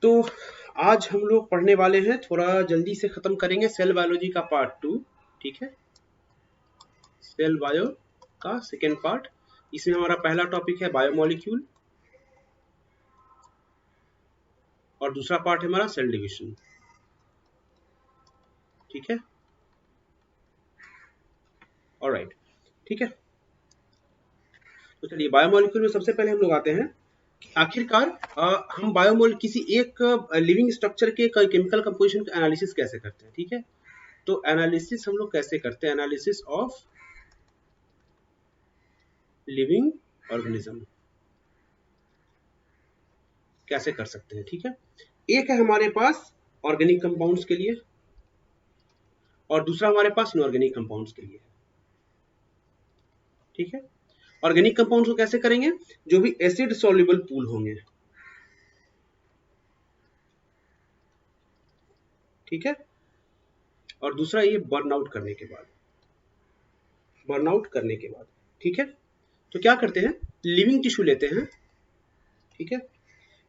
तो आज हम लोग पढ़ने वाले हैं, थोड़ा जल्दी से खत्म करेंगे सेल बायोलॉजी का पार्ट 2। ठीक है, सेल बायो का सेकेंड पार्ट। इसमें हमारा पहला टॉपिक है बायोमोलिक्यूल और दूसरा पार्ट है हमारा सेल डिविजन। ठीक है, ऑलराइट। ठीक है, तो चलिए बायोमोलिक्यूल में सबसे पहले हम लोग आते हैं कि आखिरकार हम बायोमोल किसी एक लिविंग स्ट्रक्चर के केमिकल कंपोजिशन का एनालिसिस कैसे करते हैं। ठीक है, तो एनालिसिस हम लोग कैसे करते हैं, एनालिसिस ऑफ लिविंग ऑर्गेनिज्म कैसे कर सकते हैं। ठीक है, एक है हमारे पास ऑर्गेनिक कंपाउंड्स के लिए और दूसरा हमारे पास इनऑर्गेनिक कंपाउंड्स के लिए। ठीक है, ऑर्गेनिक कंपाउंड्स को कैसे करेंगे, जो भी एसिड सॉल्युबल पूल होंगे। ठीक है, और दूसरा ये बर्नआउट करने के बाद, बर्नआउट करने के बाद। ठीक है, तो क्या करते हैं, लिविंग टिश्यू लेते हैं। ठीक है,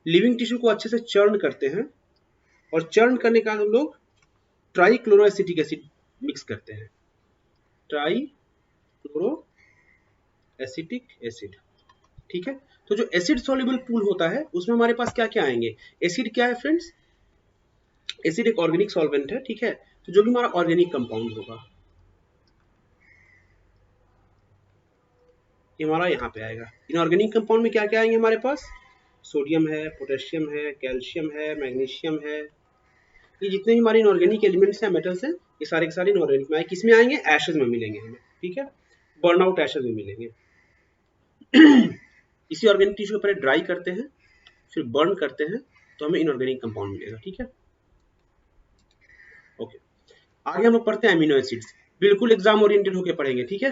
लिविंग टिश्यू को अच्छे से चर्न करते हैं और चर्न करने के बाद हम लोग ट्राइक्लोरोएसिटिक एसिड मिक्स करते हैं, ट्राइक्लोरोएसिटिक एसिड। ठीक है, तो जो एसिड सॉल्युबल पूल होता है उसमें हमारे पास क्या क्या आएंगे। एसिड क्या है फ्रेंड्स, एसिड एक ऑर्गेनिक सॉल्वेंट है। ठीक है, तो जो भी हमारा ऑर्गेनिक कंपाउंड होगा ये हमारा यहाँ पे आएगा। इनऑर्गेनिक कंपाउंड में क्या क्या आएंगे हमारे पास, सोडियम है, पोटेशियम है, कैल्शियम है, मैग्नीशियम है। ये जितने भी हमारे इनऑर्गेनिक एलिमेंट्स हैं, मेटल्स हैं, ये सारे के सारे इनऑर्गेनिक में आए। किस में आएंगे, एशेज में मिलेंगे हमें। ठीक है, बर्नआउट एशेज में मिलेंगे। इसी ऑर्गेनिक टिश्यू को पहले ड्राई करते हैं, फिर बर्न करते हैं, तो हमें इनऑर्गेनिक कंपाउंड मिलेगा। ठीक है, ओके। आगे हम लोग पढ़ते हैं अमीनो एसिड्स। बिल्कुल एग्जाम ओरिएंटेड होकर पढ़ेंगे। ठीक है,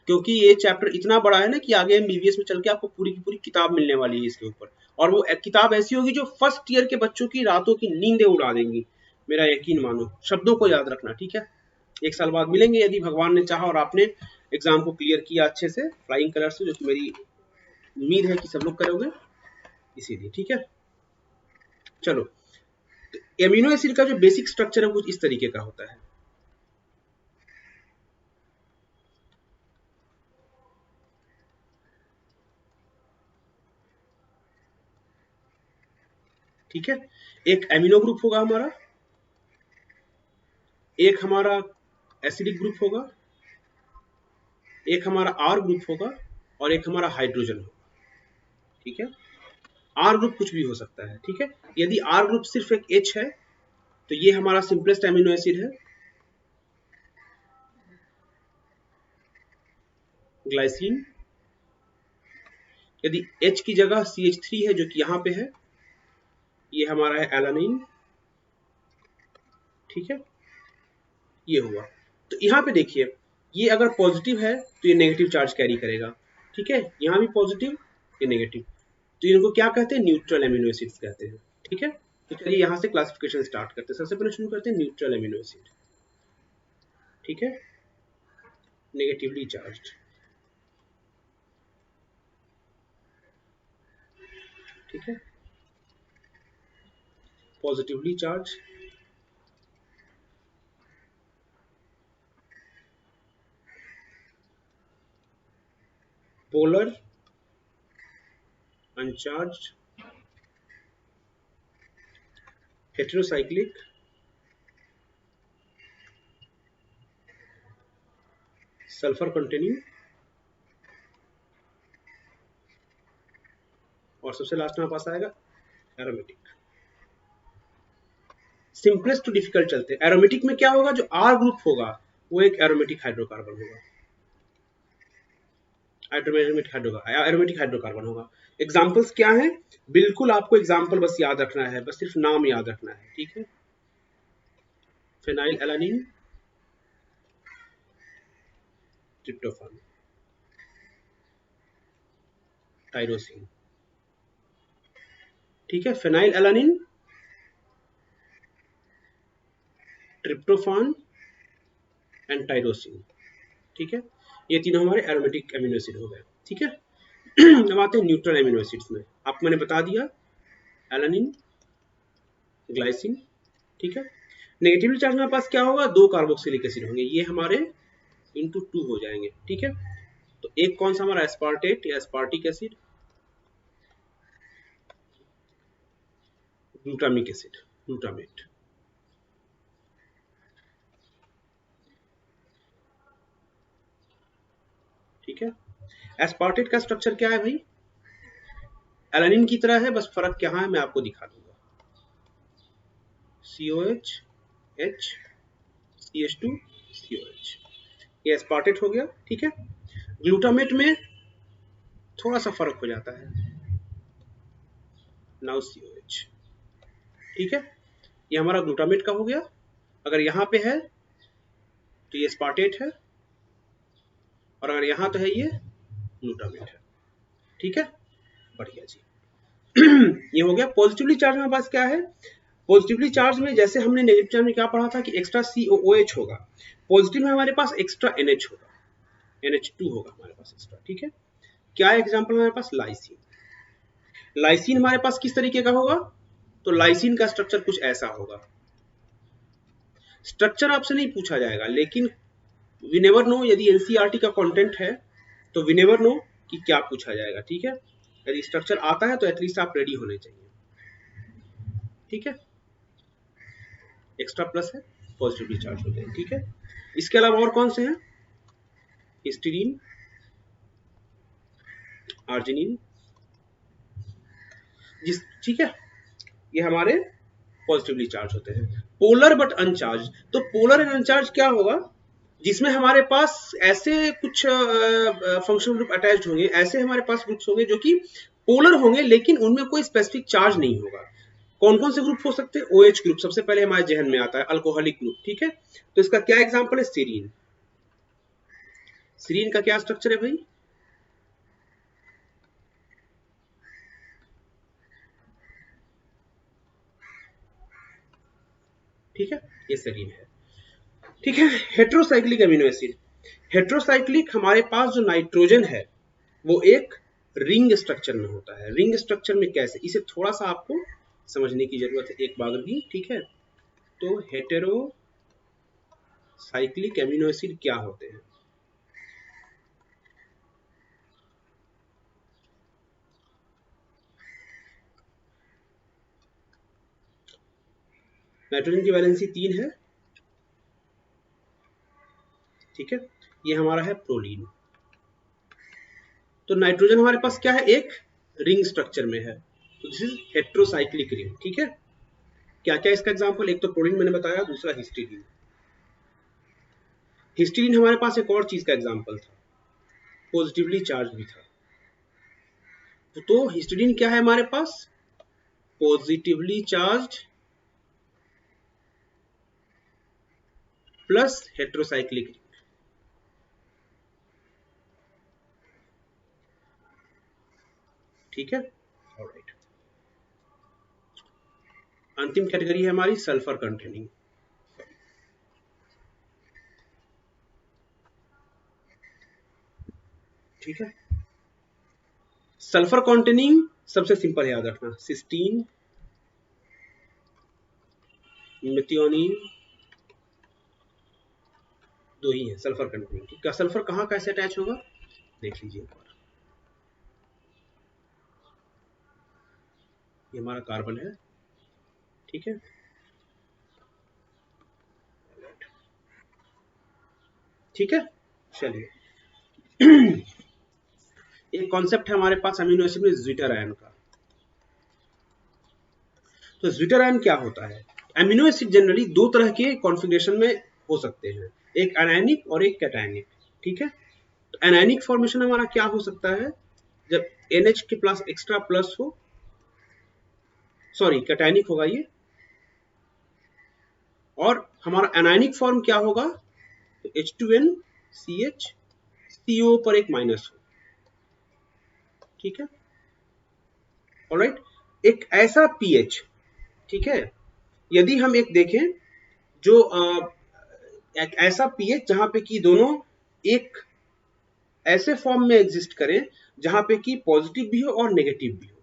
क्योंकि ये चैप्टर इतना बड़ा है ना कि आगे एमबीबीएस में चल के आपको पूरी की पूरी किताब मिलने वाली है इसके ऊपर। और वो किताब ऐसी होगी जो फर्स्ट ईयर के बच्चों की रातों की नींदें उड़ा देंगी, मेरा यकीन मानो। शब्दों को याद रखना। ठीक है, एक साल बाद मिलेंगे यदि भगवान ने चाहा और आपने एग्जाम को क्लियर किया अच्छे से फ्लाइंग कलर से, जो कि मेरी उम्मीद है कि सब लोग करोगे इसीलिए। ठीक है, चलो, तो एमिनो एसिड का जो बेसिक स्ट्रक्चर है वो इस तरीके का होता है। ठीक है, एक एमिनो ग्रुप होगा हमारा, एक हमारा एसिडिक ग्रुप होगा, एक हमारा आर ग्रुप होगा और एक हमारा हाइड्रोजन होगा। ठीक है, आर ग्रुप कुछ भी हो सकता है। ठीक है, यदि आर ग्रुप सिर्फ एक एच है तो ये हमारा सिंपलेस्ट एमिनो एसिड है, ग्लाइसिन। यदि एच की जगह CH3 है जो कि यहाँ पे है, ये हमारा है एलानिन। ठीक है, ये हुआ। तो यहाँ पे देखिए, ये अगर पॉजिटिव है तो ये नेगेटिव चार्ज कैरी करेगा। ठीक है, यहाँ भी पॉजिटिव, ये नेगेटिव, तो इनको क्या कहते हैं, न्यूट्रल एमिनो एसिड्स कहते हैं। ठीक है, तो चलिए यहाँ से क्लासिफिकेशन स्टार्ट करते हैं। सबसे पहले शुरू करते हैं न्यूट्रल एमिनो एसिड। ठीक है, नेगेटिवली चार्ज्ड। ठीक है, positively charge, polar, uncharged, heterocyclic, sulphur containing और सबसे लास्ट में पास आएगा एरोमेटिक। सिंपलेस्ट टू डिफिकल्ट चलते हैं। एरोमेटिक में क्या होगा, जो आर ग्रुप होगा वो एक एरोमेटिक हाइड्रोकार्बन होगा, एरोमेटिक हाइड्रोकार्बन होगा। एग्जांपल्स क्या हैं, बिल्कुल आपको एग्जांपल बस याद रखना है, बस सिर्फ नाम याद रखना है। ठीक है, फेनाइल एलानिन, ट्रिप्टोफान, टाइरोसिन। ठीक है, phenyl alanine, tryptophan and tyrosine. ठीक है, ये तीनों हमारे एरोमेटिक एमिनो एसिड हो गए। ठीक है, अब आते हैं न्यूट्रल एमिनो एसिड्स में। आपको मैंने बता दिया, एलानिन, ग्लाइसिन, ठीक है। नेगेटिवली चार्ज हमारे पास क्या होगा, 2 कार्बोक्सिलिक एसिड होंगे, ये हमारे इंटू 2 हो जाएंगे, ठीक है। तो एक कौन सा हमारा एस्पार्टेट या aspartic acid, glutamic acid, glutamate, ठीक है। एस्पार्टेट का स्ट्रक्चर क्या है भाई, एलानिन की तरह है, बस फर्क क्या है मैं आपको दिखा दूंगा। COH H CH2 COH, ये एस्पार्टेट हो गया, ठीक है। ग्लूटामेट में थोड़ा सा फर्क हो जाता है, नाउ COH, ठीक है। ये हमारा ग्लूटामेट का हो गया। अगर यहाँ पे है तो ये एस्पार्टेट है, और अगर यहाँ तो है ये ग्लूटामेट है, ठीक है। बढ़िया जी। ये हो गया। पॉजिटिवली चार्ज में पास क्या है, पॉजिटिवली चार्ज में जैसे हमने नेगेटिव चार्ज में क्या पढ़ा था कि एक्स्ट्रा COOH होगा, पॉजिटिव में हमारे पास एक्स्ट्रा NH होगा, NH2 होगा हमारे पास एक्स्ट्रा, ठीक है। क्या एग्जांपल हमारे पास, लाइसिन। लाइसिन हमारे पास किस तरीके का होगा, तो लाइसिन का स्ट्रक्चर कुछ ऐसा होगा। स्ट्रक्चर आपसे नहीं पूछा जाएगा, लेकिन वी नेवर नो, यदि एनसीईआरटी का कंटेंट है तो वी नेवर नो कि क्या पूछा जाएगा, ठीक है। यदि स्ट्रक्चर आता है तो एटलीस्ट आप रेडी होने चाहिए, ठीक है। एक्स्ट्रा प्लस है, पॉजिटिवली चार्ज होते हैं, ठीक है। इसके अलावा और कौन से हैं, हिस्टीडीन, आर्जिनिन, जिस, ठीक है, ये हमारे पॉजिटिवली चार्ज होते हैं। पोलर बट अनचार्ज, तो पोलर एंड अनचार्ज क्या होगा, जिसमें हमारे पास ऐसे कुछ फंक्शनल ग्रुप अटैच्ड होंगे, ऐसे हमारे पास ग्रुप्स होंगे जो कि पोलर होंगे लेकिन उनमें कोई स्पेसिफिक चार्ज नहीं होगा। कौन कौन से ग्रुप हो सकते हैं, OH ग्रुप सबसे पहले हमारे जहन में आता है, अल्कोहलिक ग्रुप, ठीक है। तो इसका क्या एग्जांपल है, सीरीन। सीरीन का क्या स्ट्रक्चर है भाई, ठीक है, ये सीरीन है, ठीक है। हेट्रोसाइक्लिक अमीनो एसिड, हेट्रोसाइक्लिक हमारे पास जो नाइट्रोजन है वो एक रिंग स्ट्रक्चर में होता है। रिंग स्ट्रक्चर में कैसे, इसे थोड़ा सा आपको समझने की जरूरत है एक बार भी, ठीक है। तो हेटेरोसाइक्लिक एमिनो एसिड क्या होते हैं, नाइट्रोजन की वैलेंसी 3 है, ठीक है। ये हमारा है प्रोलीन। तो नाइट्रोजन हमारे पास क्या है, एक रिंग स्ट्रक्चर में है, तो दिस इज हेट्रोसाइक्लिक रिंग, ठीक है। क्या क्या इसका एग्जांपल, एक तो प्रोलीन मैंने बताया, दूसरा हिस्टीडीन। हिस्टीडीन हमारे पास एक और चीज का एग्जांपल था, पॉजिटिवली चार्ज भी था। तो हिस्टीडीन क्या है हमारे पास, पॉजिटिवली चार्ज प्लस हेट्रोसाइक्लिक, ठीक है। ऑलराइट, अंतिम कैटेगरी है हमारी सल्फर कंटेनिंग, ठीक है। सल्फर कंटेनिंग सबसे सिंपल याद रखना, सिस्टीन, मेथियोनिन, दो ही है सल्फर कंटेनिंग, ठीक है। सल्फर कहाँ कैसे अटैच होगा देख लीजिए एक बार, ये हमारा कार्बन है, ठीक है। ठीक है, चलिए। एक कॉन्सेप्ट है हमारे पास अमीनो एसिड में, ज्विटर आयन का। तो ज्विटर आयन क्या होता है, अमीनो एसिड जनरली दो तरह के कॉन्फ़िगरेशन में हो सकते हैं, एक एनायनिक और एक कैटायनिक, ठीक है। तो एनायनिक फॉर्मेशन हमारा क्या हो सकता है, जब NH के प्लस एक्स्ट्रा प्लस हो, सॉरी कैटायनिक होगा ये, और हमारा एनायनिक फॉर्म क्या होगा, तो H2N CH CO पर एक माइनस हो, ठीक है। ऑलराइट, एक ऐसा पीएच, ठीक है, यदि हम एक देखें जो एक ऐसा पीएच जहां पे कि दोनों एक ऐसे फॉर्म में एग्जिस्ट करें जहां पे कि पॉजिटिव भी हो और नेगेटिव भी हो,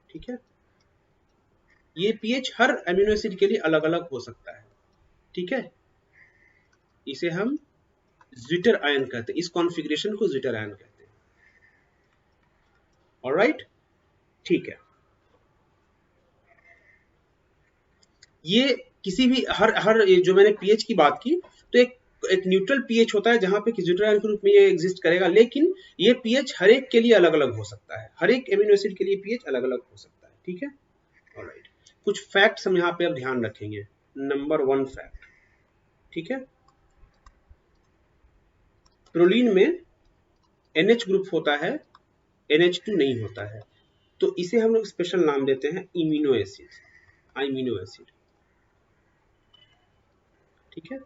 ठीक है। ये पीएच हर अमीनो एसिड के लिए अलग अलग हो सकता है, ठीक है। इसे हम ज्विटर आयन कहते हैं, इस कॉन्फ़िगरेशन को ज्विटर आयन कहते हैं। ऑलराइट, ठीक है। ये किसी भी हर जो मैंने पीएच की बात की, तो एक न्यूट्रल पीएच होता है जहां पे ज्विटर आयन के रूप में ये एग्जिस्ट करेगा, लेकिन ये पीएच हर एक के लिए अलग अलग हो सकता है, हर एक एमिनो एसिड के लिए पीएच अलग अलग हो सकता है, ठीक है। ऑलराइट, कुछ फैक्ट्स हम यहाँ पे अब ध्यान रखेंगे। नंबर 1 फैक्ट, ठीक है। प्रोलीन में NH ग्रुप होता है, NH2 नहीं होता है, तो इसे हम लोग स्पेशल नाम देते हैं इमिनो एसिड, अमीनो एसिड, ठीक है।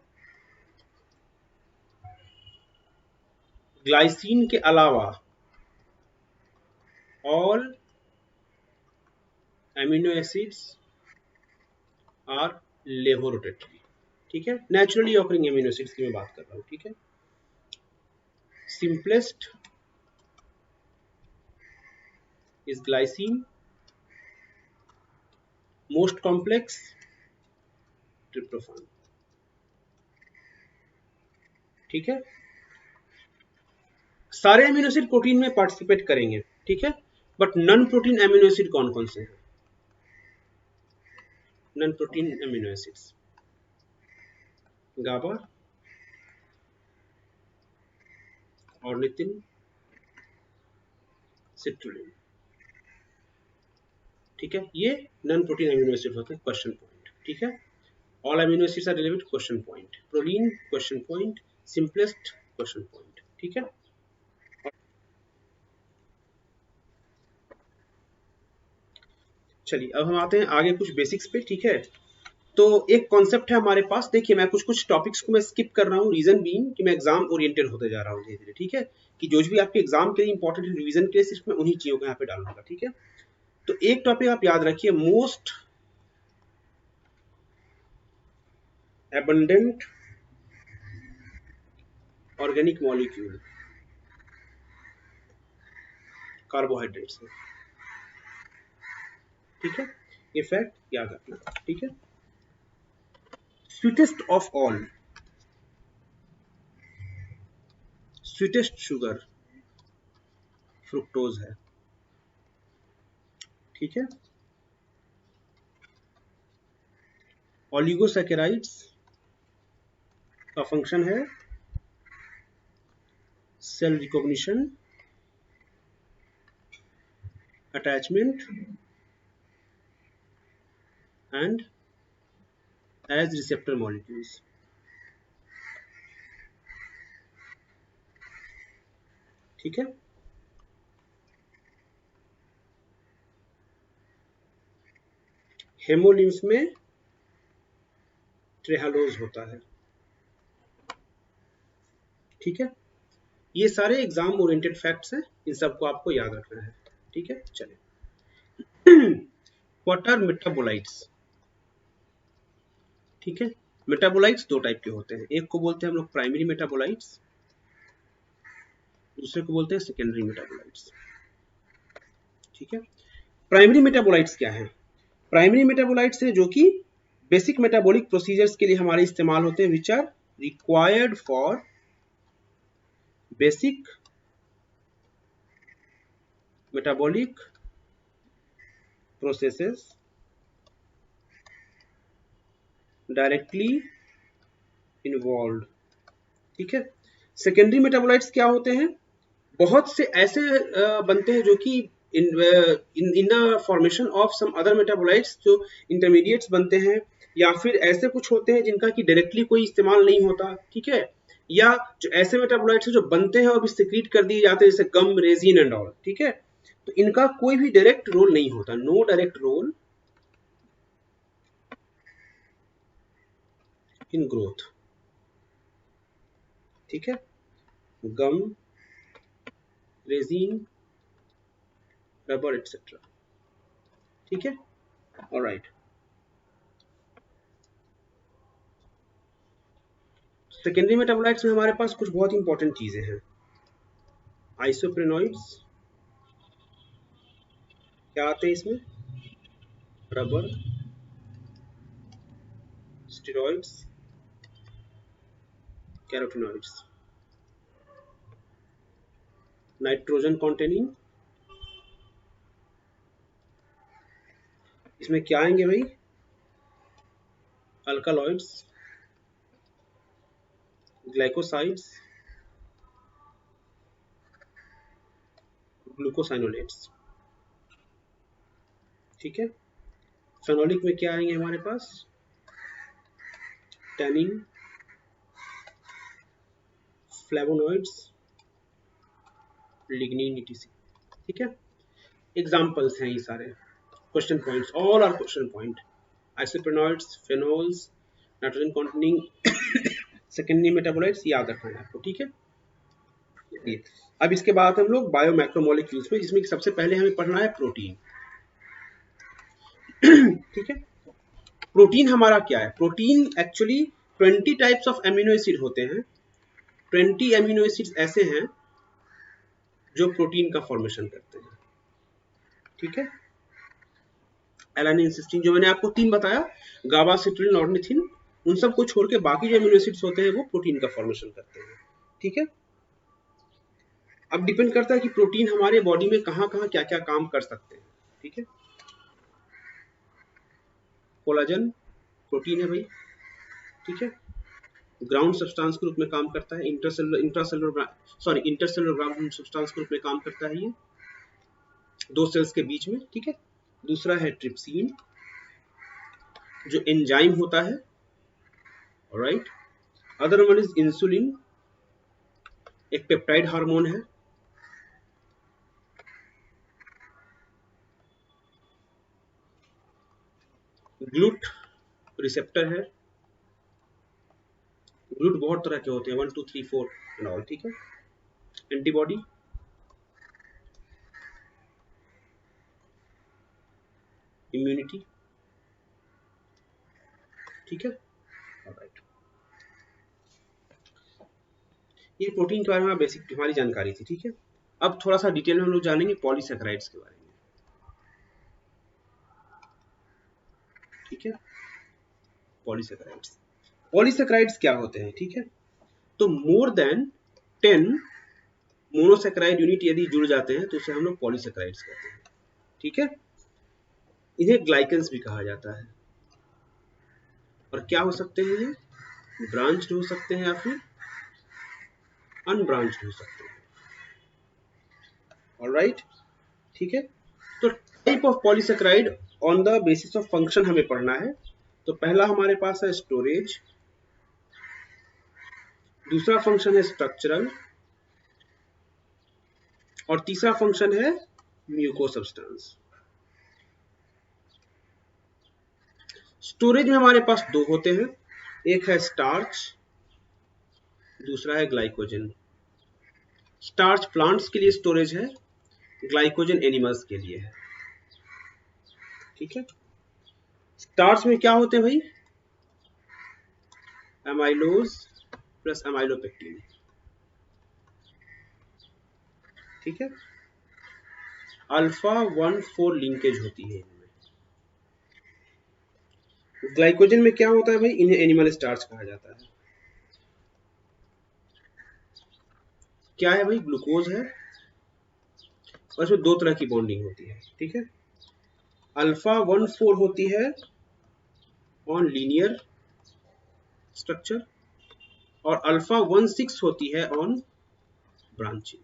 ग्लाइसिन के अलावा ऑल अमीनो एसिड्स आर लेवोरोटेटरी, ठीक है। नेचुरली ऑकरिंग अमीनो एसिड्स की मैं बात कर रहा हूँ, ठीक है। Simplest is glycine, most complex tryptophan, ठीक है। सारे अमीनो एसिड प्रोटीन में पार्टिसिपेट करेंगे, ठीक है, but non protein amino acid कौन कौन से हैं? नॉन प्रोटीन अमीनो एसिड्स, गाबा, ऑर्निथिन, सिट्रुलिन, ठीक है। ये नॉन प्रोटीन अमीनो एसिड होते हैं। क्वेश्चन पॉइंट, ठीक है। All amino acids are relevant, question point. Proline, question point. Simplest, question point, ठीक है। चलिए अब हम आते हैं आगे कुछ बेसिक्स पे, ठीक है। तो एक कॉन्सेप्ट है हमारे पास, देखिए मैं कुछ कुछ टॉपिक्स को मैं स्किप कर रहा हूँ, रीजन बीइंग कि मैं एग्जाम ओरिएंटेड होते जा रहा हूँ धीरे धीरे, ठीक है। कि जो भी आपके एग्जाम के लिए इंपॉर्टेंट रिवीजन के लिए सिर्फ मैं उन्हीं चीजों को यहाँ पे डालूंगा, ठीक है। तो एक टॉपिक आप याद रखिए, most abundant organic molecule carbohydrates है, ठीक है। ये फैक्ट याद रखना, ठीक है। Sweetest of all, sweetest sugar fructose है, ठीक है। ओलिगोसैकेराइड्स का फंक्शन है cell recognition, attachment and as receptor molecules, ठीक है। हेमोलिम्फ में ट्रेहालोज होता है, ठीक है। ये सारे एग्जाम ओरिएंटेड फैक्ट्स हैं, इन सबको आपको याद रखना है, ठीक है। चलिए व्हाट आर मेटाबोलाइट्स, ठीक है। मेटाबोलाइट्स दो टाइप के होते हैं, एक को बोलते हैं हम लोग प्राइमरी मेटाबोलाइट्स, दूसरे को बोलते हैं सेकेंडरी मेटाबोलाइट्स, ठीक है। प्राइमरी मेटाबोलाइट्स क्या है? प्राइमरी मेटाबोलाइट्स है जो कि बेसिक मेटाबॉलिक प्रोसीजर्स के लिए हमारे इस्तेमाल होते हैं, which are required for basic metabolic processes directly involve, ठीक है। सेकेंडरी मेटाबोलाइट्स क्या होते हैं? बहुत से ऐसे बनते हैं जो कि in the formation of some other metabolites, जो इंटरमीडिएट्स बनते हैं, या फिर ऐसे कुछ होते हैं जिनका कि डायरेक्टली कोई इस्तेमाल नहीं होता, ठीक है। या जो ऐसे मेटाबोलाइट्स जो बनते हैं और भी सिक्रीट कर दिए जाते हैं, जैसे गम, रेजिन एंड ऑल, ठीक है। तो इनका कोई भी डायरेक्ट रोल नहीं होता, no direct role in growth, ठीक है। गम, रेजिन, रबर एटसेट्रा, ठीक है। ऑलराइट, सेकेंडरी मेटाबोलाइट्स में हमारे पास कुछ बहुत इंपॉर्टेंट चीजें हैं। आइसोप्रेनॉइड्स क्या आते हैं इसमें? Rubber, steroids, carotenoids, nitrogen containing, इसमें क्या आएंगे भाई, अल्कालॉइड्स, ग्लाइकोसाइड्स, ग्लूकोसाइनोलेट्स, ठीक है। फेनोलिक में क्या आएंगे हमारे पास, टैनिन, फ्लेवोनॉइड्स, लिग्निन, ईटीसी, ठीक है। एग्जांपल्स हैं ये सारे, question points, all are question point. Isoprenoids, phenols, nitrogen containing secondary metabolites, याद रखना है आपको, ठीक है। अब इसके बाद हम लोग बायो मैक्रोमोलिक्यूल्स में, जिसमें सबसे पहले हमें पढ़ना है प्रोटीन, ठीक है। प्रोटीन हमारा क्या है, protein actually 20 types of amino acid होते हैं। 20 एमिनो एसिड ऐसे हैं जो प्रोटीन का फॉर्मेशन करते हैं, ठीक है। एलानिन, सिस्टीन, जो मैंने आपको 3 बताया, गाबा, सिट्रिन, ऑर्निथिन, उन सब को छोड़ के बाकी जो एमिनो एसिड्स होते हैं वो प्रोटीन का फॉर्मेशन करते हैं, ठीक है। अब डिपेंड करता है कि प्रोटीन हमारे बॉडी में कहाँ कहाँ क्या क्या काम कर सकते हैं, ठीक है। कोलाजन प्रोटीन है भाई, ठीक है, ग्राउंड सब्सटेंस के रूप में काम करता है, इंटरसेलुलर ग्राउंड सब्सटेंस के रूप में काम करता है ये 2 सेल्स के बीच में, ठीक है। दूसरा है ट्रिप्सिन, जो एंजाइम होता है, alright. Other one is insulin, एक पेप्टाइड हार्मोन है। ग्लूट रिसेप्टर है, ग्लूट बहुत तरह के होते हैं, 1 2 3 4 एंड ऑल, ठीक है। एंटीबॉडी, इम्यूनिटी, ठीक है, ऑलराइट। ये प्रोटीन के बारे में बेसिक हमारी जानकारी थी, ठीक है। अब थोड़ा सा डिटेल में हम लोग जानेंगे पॉलीसेकेराइड्स के बारे में, ठीक है। पॉलीसेकेराइड्स, पॉलीसेकेराइड्स क्या होते हैं, ठीक है। तो मोर देन 10 मोनोसेकेराइड यूनिट यदि जुड़ जाते हैं तो उसे हम लोग पॉलीसेकेराइड्स कहते हैं, ठीक है। इन्हें ग्लाइकेंस भी कहा जाता है। और क्या हो सकते हैं ये, ब्रांच्ड हो सकते हैं या फिर अनब्रांच्ड हो सकते हैं, ऑलराइट, ठीक है। तो type of polysaccharide on the basis of function हमें पढ़ना है। तो पहला हमारे पास है स्टोरेज, दूसरा फंक्शन है स्ट्रक्चरल, और तीसरा फंक्शन है म्यूको सब्सटेंस। स्टोरेज में हमारे पास 2 होते हैं, एक है स्टार्च, दूसरा है ग्लाइकोजन। स्टार्च प्लांट्स के लिए स्टोरेज है, ग्लाइकोजन एनिमल्स के लिए है, ठीक है। स्टार्च में क्या होते हैं भाई, एमाइलोज प्लस एमाइलोपेक्टिन, ठीक है। अल्फा 1,4 लिंकेज होती है इनमें। ग्लाइकोजन में क्या होता है भाई, इन्हें एनिमल स्टार्च कहा जाता है। क्या है भाई, ग्लूकोज है, और इसमें 2 तरह की बॉन्डिंग होती है, ठीक है। अल्फा 1,4 होती है ऑन लीनियर स्ट्रक्चर, और अल्फा 1,6 होती है ऑन ब्रांचिंग।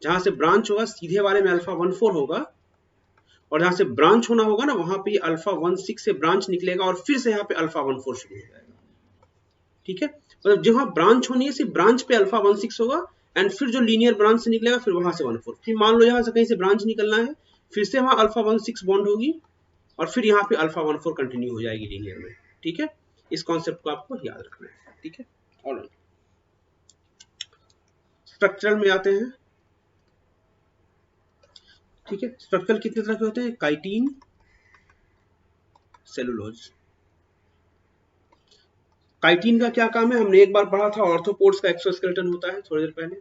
जहां से ब्रांच होगा सीधे वाले में अल्फा 1,4 होगा, और जहां से ब्रांच होना होगा ना वहां पे अल्फा 1,6 से ब्रांच निकलेगा और फिर से यहाँ पे अल्फा 1,4 शुरू हो जाएगा, ठीक है। मतलब जहां ब्रांच होनी है सिर्फ ब्रांच पे अल्फा 1,6 होगा, एंड फिर जो लीनियर ब्रांच से निकलेगा फिर वहां से 1,4। फिर मान लो यहाँ से कहीं से ब्रांच निकलना है, फिर से वहां अल्फा 1,6 बॉन्ड होगी, और फिर यहाँ पे अल्फा 1,4 कंटिन्यू हो जाएगी लीनियर में, ठीक है। इस कॉन्सेप्ट को आपको याद रखना है, ठीक है। और स्ट्रक्चरल में आते हैं, ठीक है। स्ट्रक्चरल कितने तरह के होते हैं, काइटिन, सेलुलोज। काइटिन का क्या काम है, हमने एक बार पढ़ा था, ऑर्थोपोड्स का एक्सोस्केलेटन होता है थोड़ी देर पहले।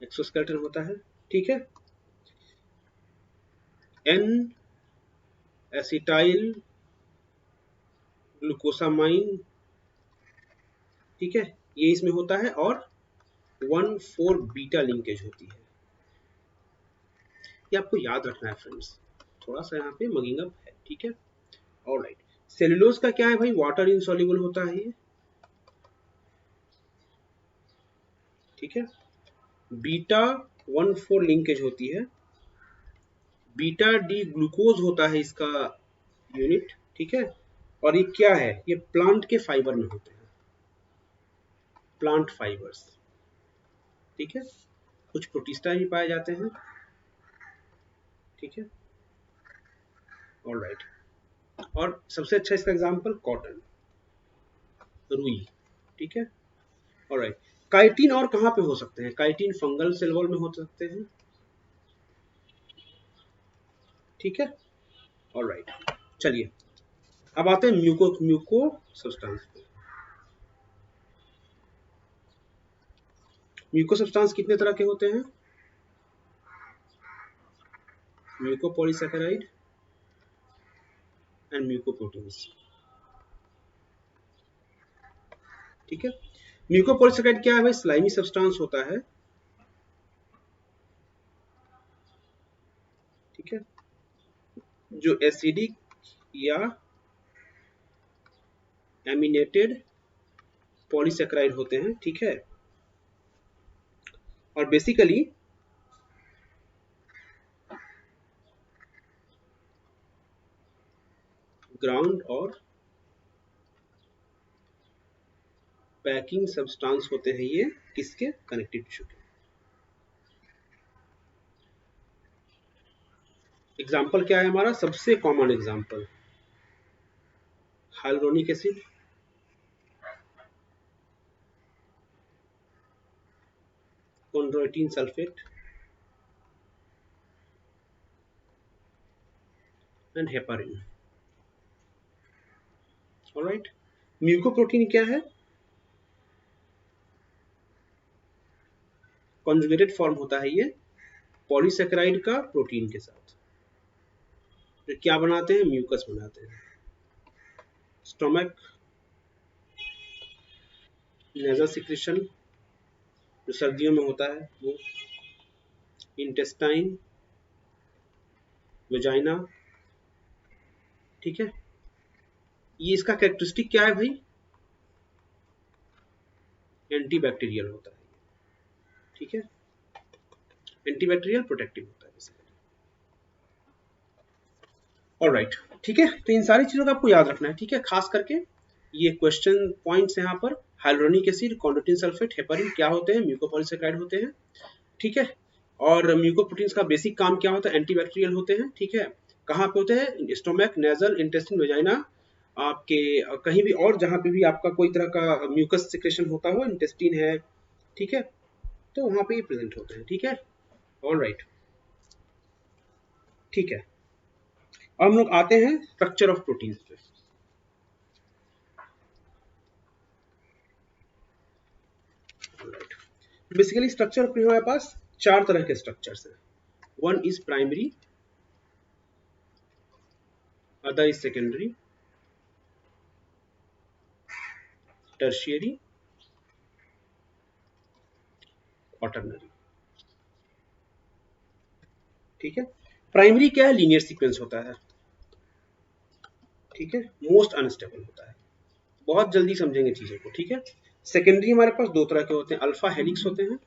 एक्सोस्केलेटन होता है, ठीक है। एन एसिटाइल ग्लूकोसामाइन, ठीक है, ये इसमें होता है, और 1,4 बीटा लिंकेज होती है। ये आपको याद रखना है फ्रेंड्स, थोड़ा सा यहाँ पे मगिंग अप है, ठीक है। ऑलराइट, सेलुलोज का क्या है भाई, वाटर इनसॉल्युबल होता है ये, ठीक है। बीटा 1,4 लिंकेज होती है, बीटा डी ग्लूकोज होता है इसका यूनिट, ठीक है। और ये क्या है, ये प्लांट के फाइबर में होते हैं, प्लांट फाइबर्स, ठीक है। कुछ प्रोटिस्टा भी पाए जाते हैं, ठीक है। ऑलराइट, और सबसे अच्छा इसका एग्जांपल कॉटन, रुई, ठीक है। ऑलराइट, काइटिन और कहाँ पे हो सकते हैं, काइटिन फंगल सेल वॉल में हो सकते हैं, ठीक है। ऑलराइट, चलिए अब आते हैं म्यूको सब्सटेंस पे। म्यूको सब्सटेंस कितने तरह के होते हैं, म्यूकोपॉलीसैकेराइड एंड म्यूकोप्रोटीन्स, ठीक है। म्यूकोपॉलीसैकेराइड क्या है भाई, स्लाइमी सब्सटेंस होता है, ठीक है, जो एसिडिक या एमिनेटेड पॉलीसैकेराइड होते हैं, ठीक है। और बेसिकली ग्राउंड और पैकिंग सब्सटेंस होते हैं ये, किसके, कनेक्टिव टिश्यू के। एग्जाम्पल क्या है हमारा, सबसे common example hyaluronic acid, chondroitin sulphate and heparin. Alright, mucoprotein क्या है, कॉन्जुगेटेड फॉर्म होता है ये पॉलीसैकेराइड का प्रोटीन के साथ, जो क्या बनाते हैं, म्यूकस बनाते हैं। स्टोमक, नेजल सिक्रेशन जो सर्दियों में होता है वो, इंटेस्टाइन, वेजाइना, ठीक है। ये इसका कैरेक्टरिस्टिक क्या है भाई, एंटीबैक्टीरियल होता है, ठीक है, एंटीबैक्टीरियल प्रोटेक्टिव होता है बेसिकली। ऑलराइट, ठीक है, तो इन सारी चीजों का आपको याद रखना है, ठीक है। खास करके ये क्वेश्चन पॉइंट्स यहाँ पर, hyaluronic acid, chondroitin sulphate, heparin क्या होते हैं, म्यूकोपॉलीसैकेराइड होते हैं, ठीक है। और म्यूकोप्रोटीन्स का बेसिक काम क्या होता है, एंटीबैक्टीरियल होते हैं, ठीक है। कहाँ पे होते हैं, स्टोमक, नेजल, इंटेस्टिन, वेजाइना, आपके कहीं भी और जहाँ पे भी आपका कोई तरह का म्यूकस सिक्रेशन होता हो, इंटेस्टिन है, ठीक है, तो वहाँ पे ये प्रेजेंट होते हैं, ठीक है। ऑलराइट, ठीक है, अब हम लोग आते हैं स्ट्रक्चर ऑफ प्रोटीन्स पे। बेसिकली स्ट्रक्चर हमारे पास चार तरह के स्ट्रक्चर्स हैं, one is primary, other is secondary, tertiary, quaternary, ठीक है। प्राइमरी क्या है, लीनियर सीक्वेंस होता है, ठीक है, मोस्ट अनस्टेबल होता है, बहुत जल्दी समझेंगे चीजों को, ठीक है। सेकेंडरी हमारे पास दो तरह के होते हैं, अल्फा हेलिक्स होते हैं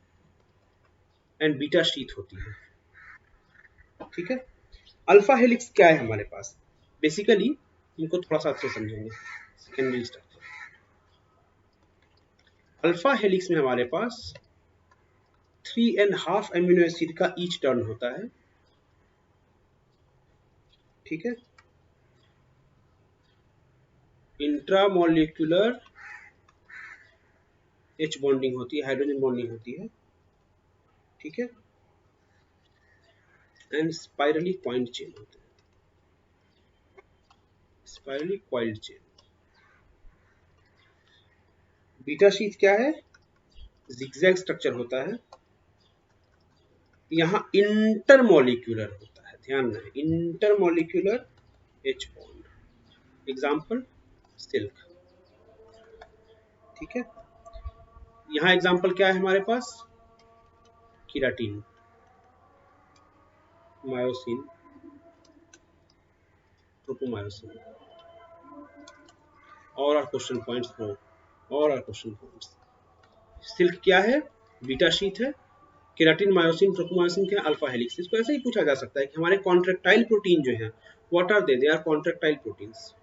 एंड बीटा शीथ होती है, ठीक है। अल्फा हेलिक्स क्या है हमारे पास, बेसिकली इनको थोड़ा सा अच्छे समझेंगे। सेकेंडरी स्ट्रक्चर, अल्फा हेलिक्स में हमारे पास 3.5 एमिनो एसिड का ईच टर्न होता है, ठीक है। इंट्रामोलिकुलर एच बॉन्डिंग होती है, हाइड्रोजन बॉन्डिंग होती है, ठीक है। एंड स्पाइरली पॉइंट चेन होते हैं, spirally coiled chain. Beta sheath क्या है, जिगजैग स्ट्रक्चर होता है, यहाँ इंटरमोलिक्यूलर होता है, ध्यान रहे, intermolecular H bond, example silk. ठीक है, यहाँ एग्जाम्पल क्या है हमारे पास, कीराटिन, मायोसिन, ट्रोपोमायोसिन। और आर क्वेश्चन पॉइंट्स ब्रो, और आर क्वेश्चन पॉइंट्स। सिल्क क्या है, बीटा शीट है। केराटिन, मायोसिन, ट्रोपोमायोसिन क्या है, अल्फा हेलिक्स। इसको ऐसे ही पूछा जा सकता है कि हमारे कॉन्ट्रेक्टाइल प्रोटीन जो है, what are they are contractile proteins.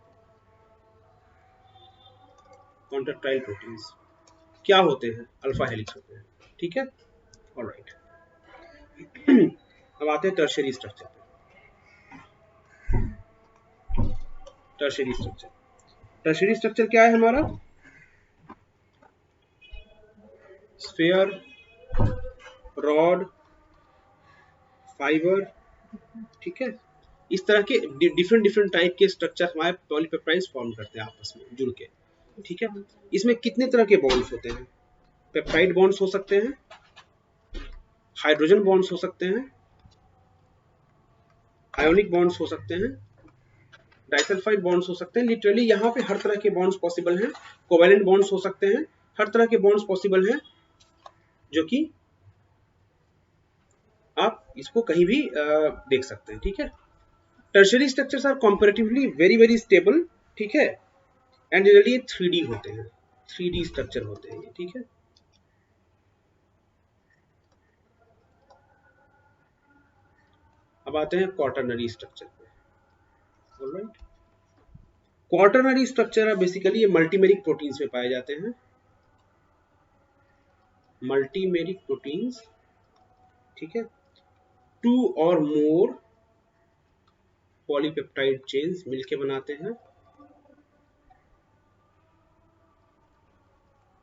Contractile proteins क्या होते हैं, अल्फा हेलिक्स होते हैं। ठीक है, ऑलराइट। अब आते हैं टर्शियरी स्ट्रक्चर पे। टर्शियरी स्ट्रक्चर, टर्शियरी स्ट्रक्चर क्या है हमारा, स्फीयर, रॉड, फाइबर। ठीक है, इस तरह के डिफरेंट डिफरेंट टाइप के स्ट्रक्चर हमारे पॉलीपेप्टाइड्स फॉर्म करते हैं आपस में जुड़ के। ठीक है, इसमें कितने तरह के बॉन्ड्स होते हैं, पेप्टाइड बॉन्ड्स हो सकते हैं, हाइड्रोजन बॉन्ड्स हो सकते हैं, आयोनिक बॉन्ड्स हो सकते हैं, डाइसल्फाइड बॉन्ड्स हो सकते हैं। लिटरली यहाँ पे हर तरह के बॉन्ड्स पॉसिबल हैं। कोवेलेंट बॉन्ड्स हो सकते हैं, हर तरह के बॉन्ड्स पॉसिबल हैं, जो कि आप इसको कहीं भी देख सकते हैं। ठीक है, tertiary structures are comparatively very very stable. ठीक है, एंड जनरली 3D होते हैं, 3D स्ट्रक्चर होते हैं ये। ठीक है, अब आते हैं क्वाटरनरी स्ट्रक्चर पे। ऑलराइट, क्वाटरनरी स्ट्रक्चर बेसिकली ये मल्टीमेरिक प्रोटीन्स में पाए जाते हैं, मल्टीमेरिक प्रोटीन्स। ठीक है, 2 और मोर पॉलीपेप्टाइड चेन्स मिलके बनाते हैं।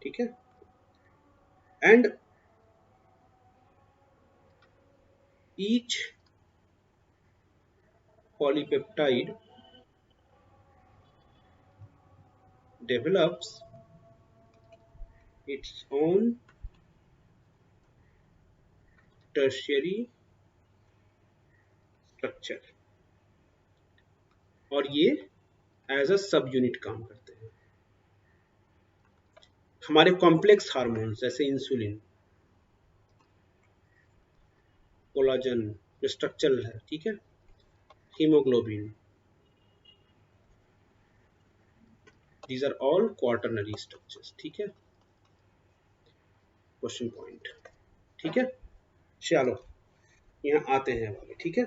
ठीक है, and each polypeptide develops its own tertiary structure और ये एज अ सब यूनिट काम करते हैं। हमारे कॉम्प्लेक्स हार्मोन्स जैसे इंसुलिन, कोलाजन जो स्ट्रक्चरल है, ठीक है, haemoglobin, these are all quaternary structures। ठीक है, क्वेश्चन पॉइंट। ठीक है, चलो यहाँ आते हैं वाले। ठीक है,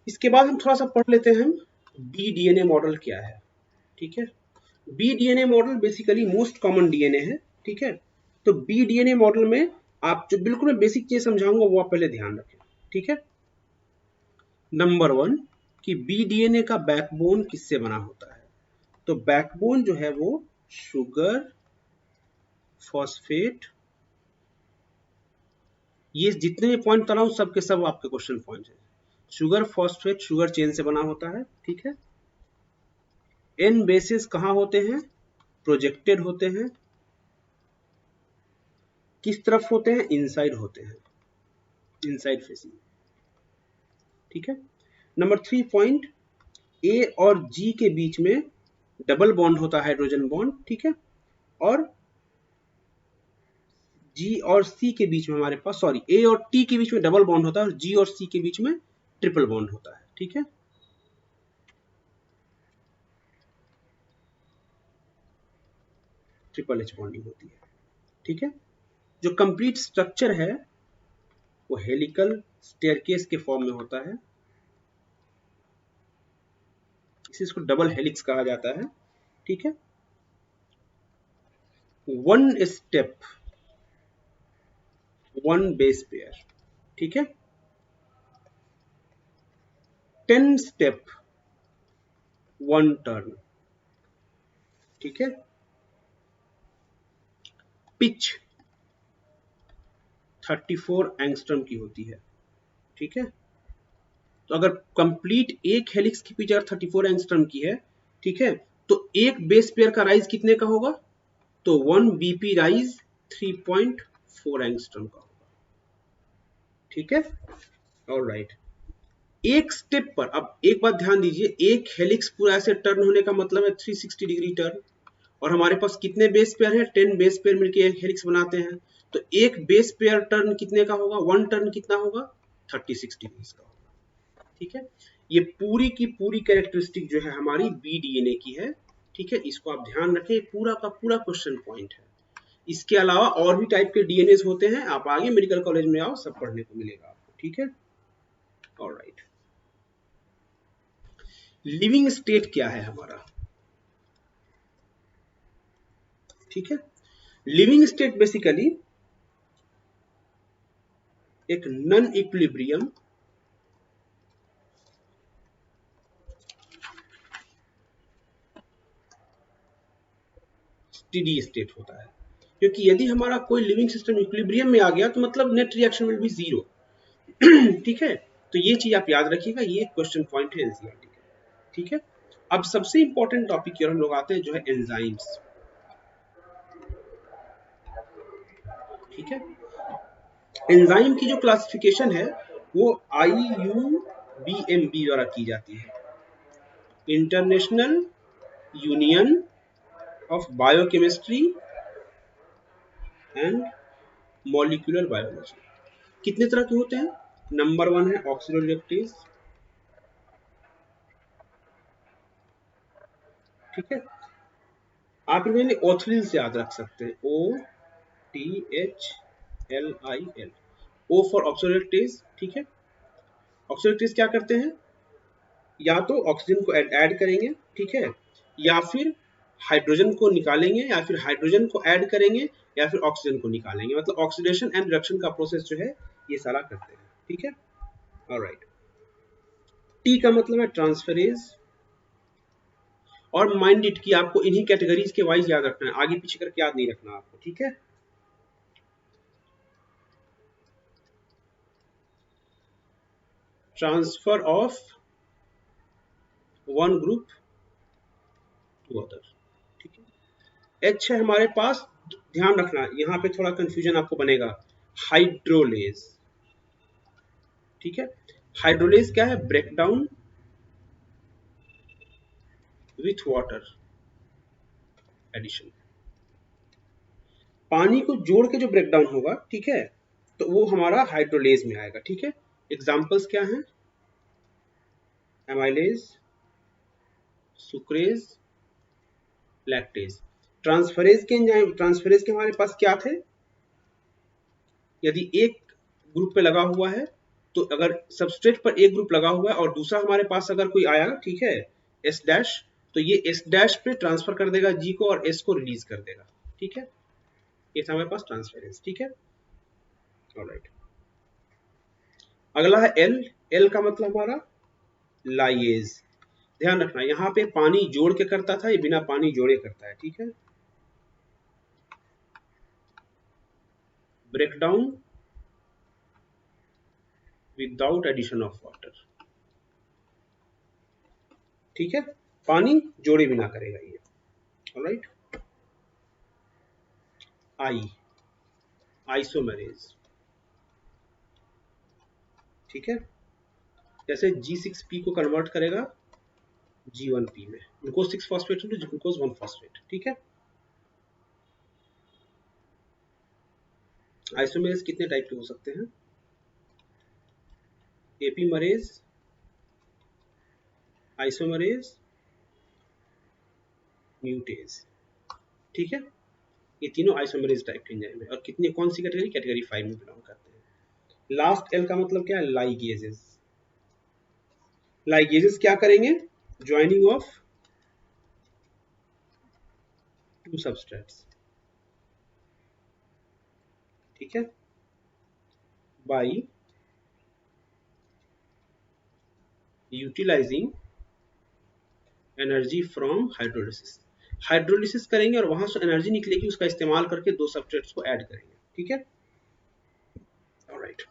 इसके बाद हम थोड़ा सा पढ़ लेते हैं BDNA मॉडल क्या है। ठीक है, BDNA model basically most common DNA है। ठीक है, तो BDNA मॉडल में आप जो बिल्कुल मैं बेसिक चीज समझाऊंगा वो आप पहले ध्यान रखें। ठीक है, नंबर 1 कि BDNA का बैकबोन किससे बना होता है, तो बैकबोन जो है वो शुगर, फॉस्फेट, ये जितने भी पॉइंट बता रहा हूं सबके सब आपके क्वेश्चन पॉइंट है। शुगर, फॉस्फेट, शुगर चेन से बना होता है। ठीक है, एन बेसिस कहाँ होते हैं, प्रोजेक्टेड होते हैं, किस तरफ होते हैं, इनसाइड होते हैं, इनसाइड फेसिंग। ठीक है, नंबर 3 पॉइंट, ए और जी के बीच में डबल बॉन्ड होता है, हाइड्रोजन बॉन्ड। ठीक है, और जी और सी के बीच में हमारे पास, सॉरी, ए और टी के बीच में डबल बॉन्ड होता है और जी और सी के बीच में ट्रिपल बॉन्ड होता है। ठीक है, ट्रिपल एच बॉन्डिंग होती है। ठीक है, जो कंप्लीट स्ट्रक्चर है वो हेलिकल स्टेयरकेस के फॉर्म में होता है, इसको डबल हेलिक्स कहा जाता है। ठीक है, 1 स्टेप 1 बेस पेयर। ठीक है, 10 स्टेप 1 टर्न। ठीक है, पिच 34 एंगस्ट्रम की होती है। ठीक है, तो अगर कंप्लीट एक हेलिक्स की पिच अगर 34 एंगस्ट्रम की है, ठीक है, तो एक बेस पेयर का राइज कितने का होगा, तो 1 बीपी राइज 3.4 एंगस्ट्रम का होगा। ठीक है, ऑलराइट। एक स्टेप पर, अब एक बात ध्यान दीजिए, एक हेलिक्स पूरा ऐसे टर्न होने का मतलब है 360 डिग्री टर्न, और हमारे पास कितने बेस पेयर हैं, 10 बेस पेयर मिलके एक हेलिक्स बनाते हैं। तो एक बेस पेयर टर्न कितने का होगा, वन टर्न कितना होगा, 36 डिग्री का होगा। ठीक है, ये पूरी की पूरी कैरेक्टरिस्टिक जो है हमारी बी डीएनए की है। ठीक है, इसको आप ध्यान रखें, पूरा का पूरा क्वेश्चन पॉइंट है। इसके अलावा और भी टाइप के डीएनए होते हैं, आप आगे मेडिकल कॉलेज में आओ, सब पढ़ने को मिलेगा आपको। ठीक है, ऑलराइट। लिविंग स्टेट क्या है हमारा, ठीक है, लिविंग स्टेट बेसिकली एक नॉन इक्विलिब्रियम स्टेडी स्टेट होता है, क्योंकि यदि हमारा कोई लिविंग सिस्टम इक्विलिब्रियम में आ गया तो मतलब net reaction will be zero. ठीक है, तो ये चीज आप याद रखिएगा, ये क्वेश्चन पॉइंट है एनसीईआरटी का। ठीक है, अब सबसे इंपॉर्टेंट टॉपिक की ओर हम लोग आते हैं, जो है एंजाइम्स। ठीक है, एंजाइम की जो क्लासिफिकेशन है वो IUBMB द्वारा की जाती है, international union of biochemistry and molecular biology. कितने तरह के होते हैं, नंबर 1 है ऑक्सीडोरिलेक्टेज। ठीक है, आप इन्हें ऑथलिल से याद रख सकते हैं, OTHLIL, O फॉर ऑक्सीडोरिलेक्टेज। ठीक है, ऑक्सीडोरिलेक्टेज क्या करते हैं, या तो ऑक्सीजन को ऐड करेंगे, ठीक है, या फिर हाइड्रोजन को निकालेंगे, या फिर हाइड्रोजन को ऐड करेंगे, या फिर ऑक्सीजन को निकालेंगे। मतलब ऑक्सीडेशन एंड रिडक्शन का प्रोसेस जो है ये सारा करते हैं। ठीक है, ऑलराइट। टी का मतलब है ट्रांसफरेज, और माइंड इट की आपको इन्हीं कैटेगरीज के वाइज याद रखना है, आगे पीछे करके याद नहीं रखना आपको। ठीक है, transfer of one group to other. ठीक है, एच है हमारे पास, ध्यान रखना यहाँ पे थोड़ा कंफ्यूजन आपको बनेगा, हाइड्रोलेज। ठीक है, हाइड्रोलेज क्या है, ब्रेकडाउन विथ वाटर एडिशन। पानी को जोड़ के जो ब्रेकडाउन होगा, ठीक है, तो वो हमारा हाइड्रोलेज में आएगा। ठीक है, एग्जांपल्स क्या हैं, एमाइलेज, सुक्रेज, लैक्टेज। ट्रांसफरेज के हमारे पास क्या थे, यदि एक ग्रुप पे लगा हुआ है, तो अगर सबस्ट्रेट पर एक ग्रुप लगा हुआ है और दूसरा हमारे पास अगर कोई आया, ठीक है, एस डैश, तो ये एस डैश पे ट्रांसफर कर देगा जी को और एस को रिलीज कर देगा। ठीक है, ये था हमारे पास ट्रांसफरेंस। ठीक है, ऑलराइट। अगला है एल। एल का मतलब हमारा लाइएज। ध्यान रखना यहाँ पे पानी जोड़ के करता था, ये बिना पानी जोड़े करता है। ठीक है, breakdown without addition of water. ठीक है, पानी जोड़े बिना करेगा ये। Alright, I, isomerase. ठीक है, जैसे G6P को कन्वर्ट करेगा G1P में, glucose 6 phosphate to glucose 1 phosphate. ठीक है, आइसोमेरेज कितने टाइप के हो सकते हैं, एपीमरेज, आइसोमरेज, म्यूटेज। ठीक है, ये तीनों आइसोमरेज टाइप के एंजाइम है, और कितने, कौन सी कैटेगरी, कैटेगरी 5 में बिलोंग करते हैं। लास्ट एल का मतलब क्या है, लाइगेजेस। लाइगेजेस क्या करेंगे, ज्वाइनिंग ऑफ टू सबस्ट्रेट्स। ठीक है, by utilising energy from hydrolysis. Hydrolysis करेंगे और वहां से एनर्जी निकलेगी, उसका इस्तेमाल करके दो सबस्ट्रेट्स को ऐड करेंगे। ठीक है, ऑलराइट।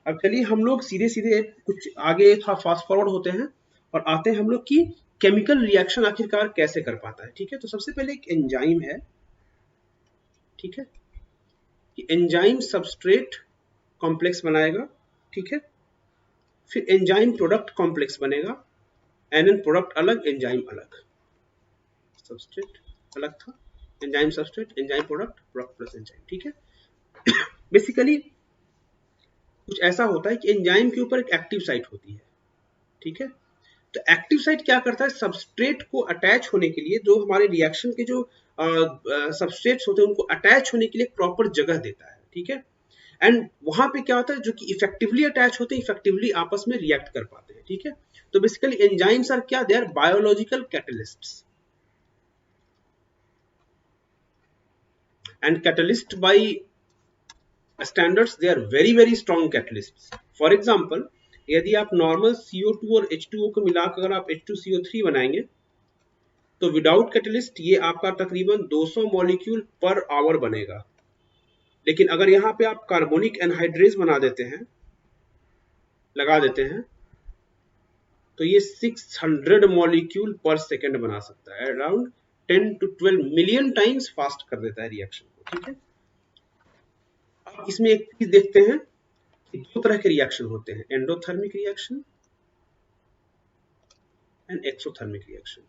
अब चलिए हम लोग सीधे सीधे कुछ आगे थोड़ा फास्ट फॉरवर्ड होते हैं और आते हैं हम लोग की केमिकल रिएक्शन आखिरकार कैसे कर पाता है। ठीक है, तो सबसे पहले एक एंजाइम है। ठीक है, कि एंजाइम सबस्ट्रेट कॉम्प्लेक्स बनाएगा। ठीक है, फिर एंजाइम प्रोडक्ट कॉम्प्लेक्स बनेगा, एनएन प्रोडक्ट अलग, एंजाइम अलग, सबस्ट्रेट अलग था, enzyme substrate, enzyme product, product plus enzyme, ठीक है। बेसिकली कुछ ऐसा होता है कि एंजाइम के ऊपर एक एक्टिव साइट होती है, ठीक है। तो एक्टिव साइट क्या करता है, सबस्ट्रेट को अटैच होने के लिए, जो हमारे रिएक्शन के जो सबस्ट्रेट्स होते हैं उनको अटैच होने के लिए प्रॉपर जगह देता है, ठीक है। एंड वहां पे क्या होता है, जो कि इफेक्टिवली अटैच होते हैं, इफेक्टिवली आपस में रिएक्ट कर पाते हैं, ठीक है। तो बेसिकली एंजाइम्स आर क्या, they are biological catalysts, and catalyst by standards they are very very strong catalysts. For example, यदि आप नॉर्मल CO2 और H2O को मिलाकर आप H2CO3 बनाएंगे तो विदाउट कैटलिस्ट ये आपका तकरीबन 200 मॉलिक्यूल पर आवर बनेगा। लेकिन अगर यहाँ पे आप कार्बोनिक एनहाइड्रेज बना देते हैं, लगा देते हैं, तो ये 600 मॉलिक्यूल पर सेकेंड बना सकता है, around 10 to 12 million times fast कर देता है रिएक्शन को, ठीक है। अब इसमें एक चीज देखते हैं कि दो तरह के रिएक्शन होते हैं, endothermic reaction and exothermic reaction.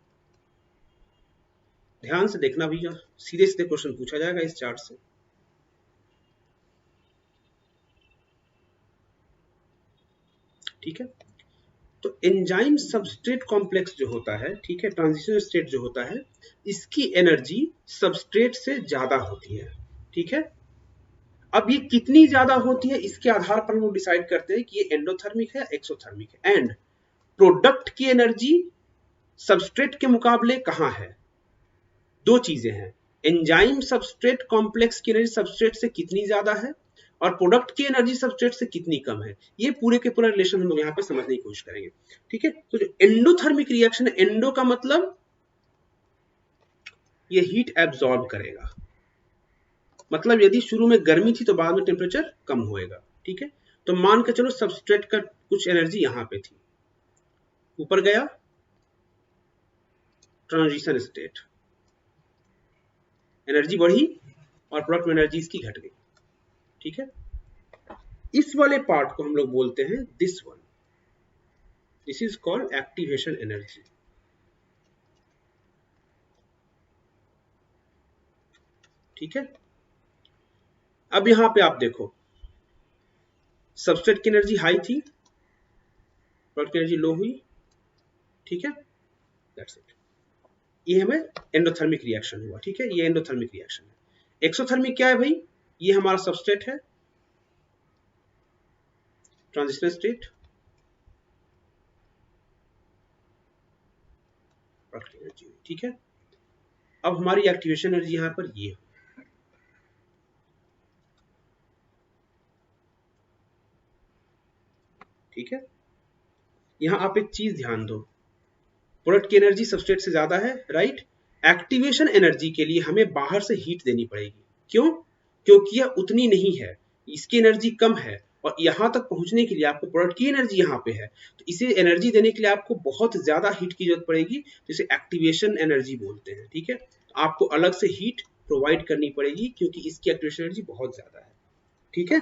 ध्यान से देखना भैया, सीधे सीधे क्वेश्चन पूछा जाएगा इस चार्ट से। ठीक है, तो एंजाइम सबस्ट्रेट कॉम्प्लेक्स जो होता है, ठीक है, ट्रांजिशन स्टेट जो होता है, इसकी एनर्जी सबस्ट्रेट से ज्यादा होती है, ठीक है। अब ये कितनी ज्यादा होती है, इसके आधार पर हम लोग डिसाइड करते हैं कि ये एंडोथर्मिक है, एक्सोथर्मिक है। एंड प्रोडक्ट की एनर्जी सबस्ट्रेट के मुकाबले कहां है, दो चीजें हैं, एंजाइम सबस्ट्रेट कॉम्प्लेक्स की एनर्जी सबस्ट्रेट से कितनी ज्यादा है और प्रोडक्ट की एनर्जी सबस्ट्रेट से कितनी कम है। ये पूरे के पूरा रिलेशन हम लोग यहाँ पे समझने की कोशिश करेंगे, ठीक है। तो जो एंडोथर्मिक रिएक्शन है, एंडो का मतलब ये हीट एब्जॉर्ब करेगा, मतलब यदि शुरू में गर्मी थी तो बाद में टेम्परेचर कम होएगा, ठीक है। तो मान के चलो सबस्ट्रेट का कुछ एनर्जी यहाँ पे थी, ऊपर गया ट्रांजिशन स्टेट, एनर्जी बढ़ी और प्रोडक्ट में एनर्जी इसकी घट गई, ठीक है। इस वाले पार्ट को हम लोग बोलते हैं this one, this is called activation energy, ठीक है। अब यहां पे आप देखो, सबस्ट्रेट की एनर्जी हाई थी, प्रोडक्ट की एनर्जी लो हुई, ठीक है, दैट्स इट। ये हमें एंडोथर्मिक रिएक्शन हुआ, ठीक है, ये एंडोथर्मिक रिएक्शन है। एक्सोथर्मिक क्या है भाई, ये हमारा सबस्ट्रेट है, ट्रांजिशन स्टेट, प्रोडक्ट एनर्जी, ठीक है। अब हमारी एक्टिवेशन एनर्जी यहां पर ये, ठीक है। यहां आप एक चीज ध्यान दो, प्रोडक्ट की एनर्जी सबस्ट्रेट से ज्यादा है, राइट। एक्टिवेशन एनर्जी के लिए हमें बाहर से हीट देनी पड़ेगी, क्यों, क्योंकि यह उतनी नहीं है, इसकी एनर्जी कम है और यहां तक पहुंचने के लिए आपको प्रोडक्ट की एनर्जी यहाँ पे है, तो इसे एनर्जी देने के लिए आपको बहुत ज्यादा हीट की जरूरत पड़ेगी, जिसे एक्टिवेशन एनर्जी बोलते हैं, ठीक है। तो आपको अलग से हीट प्रोवाइड करनी पड़ेगी क्योंकि इसकी एक्टिवेशन एनर्जी बहुत ज्यादा है, ठीक है।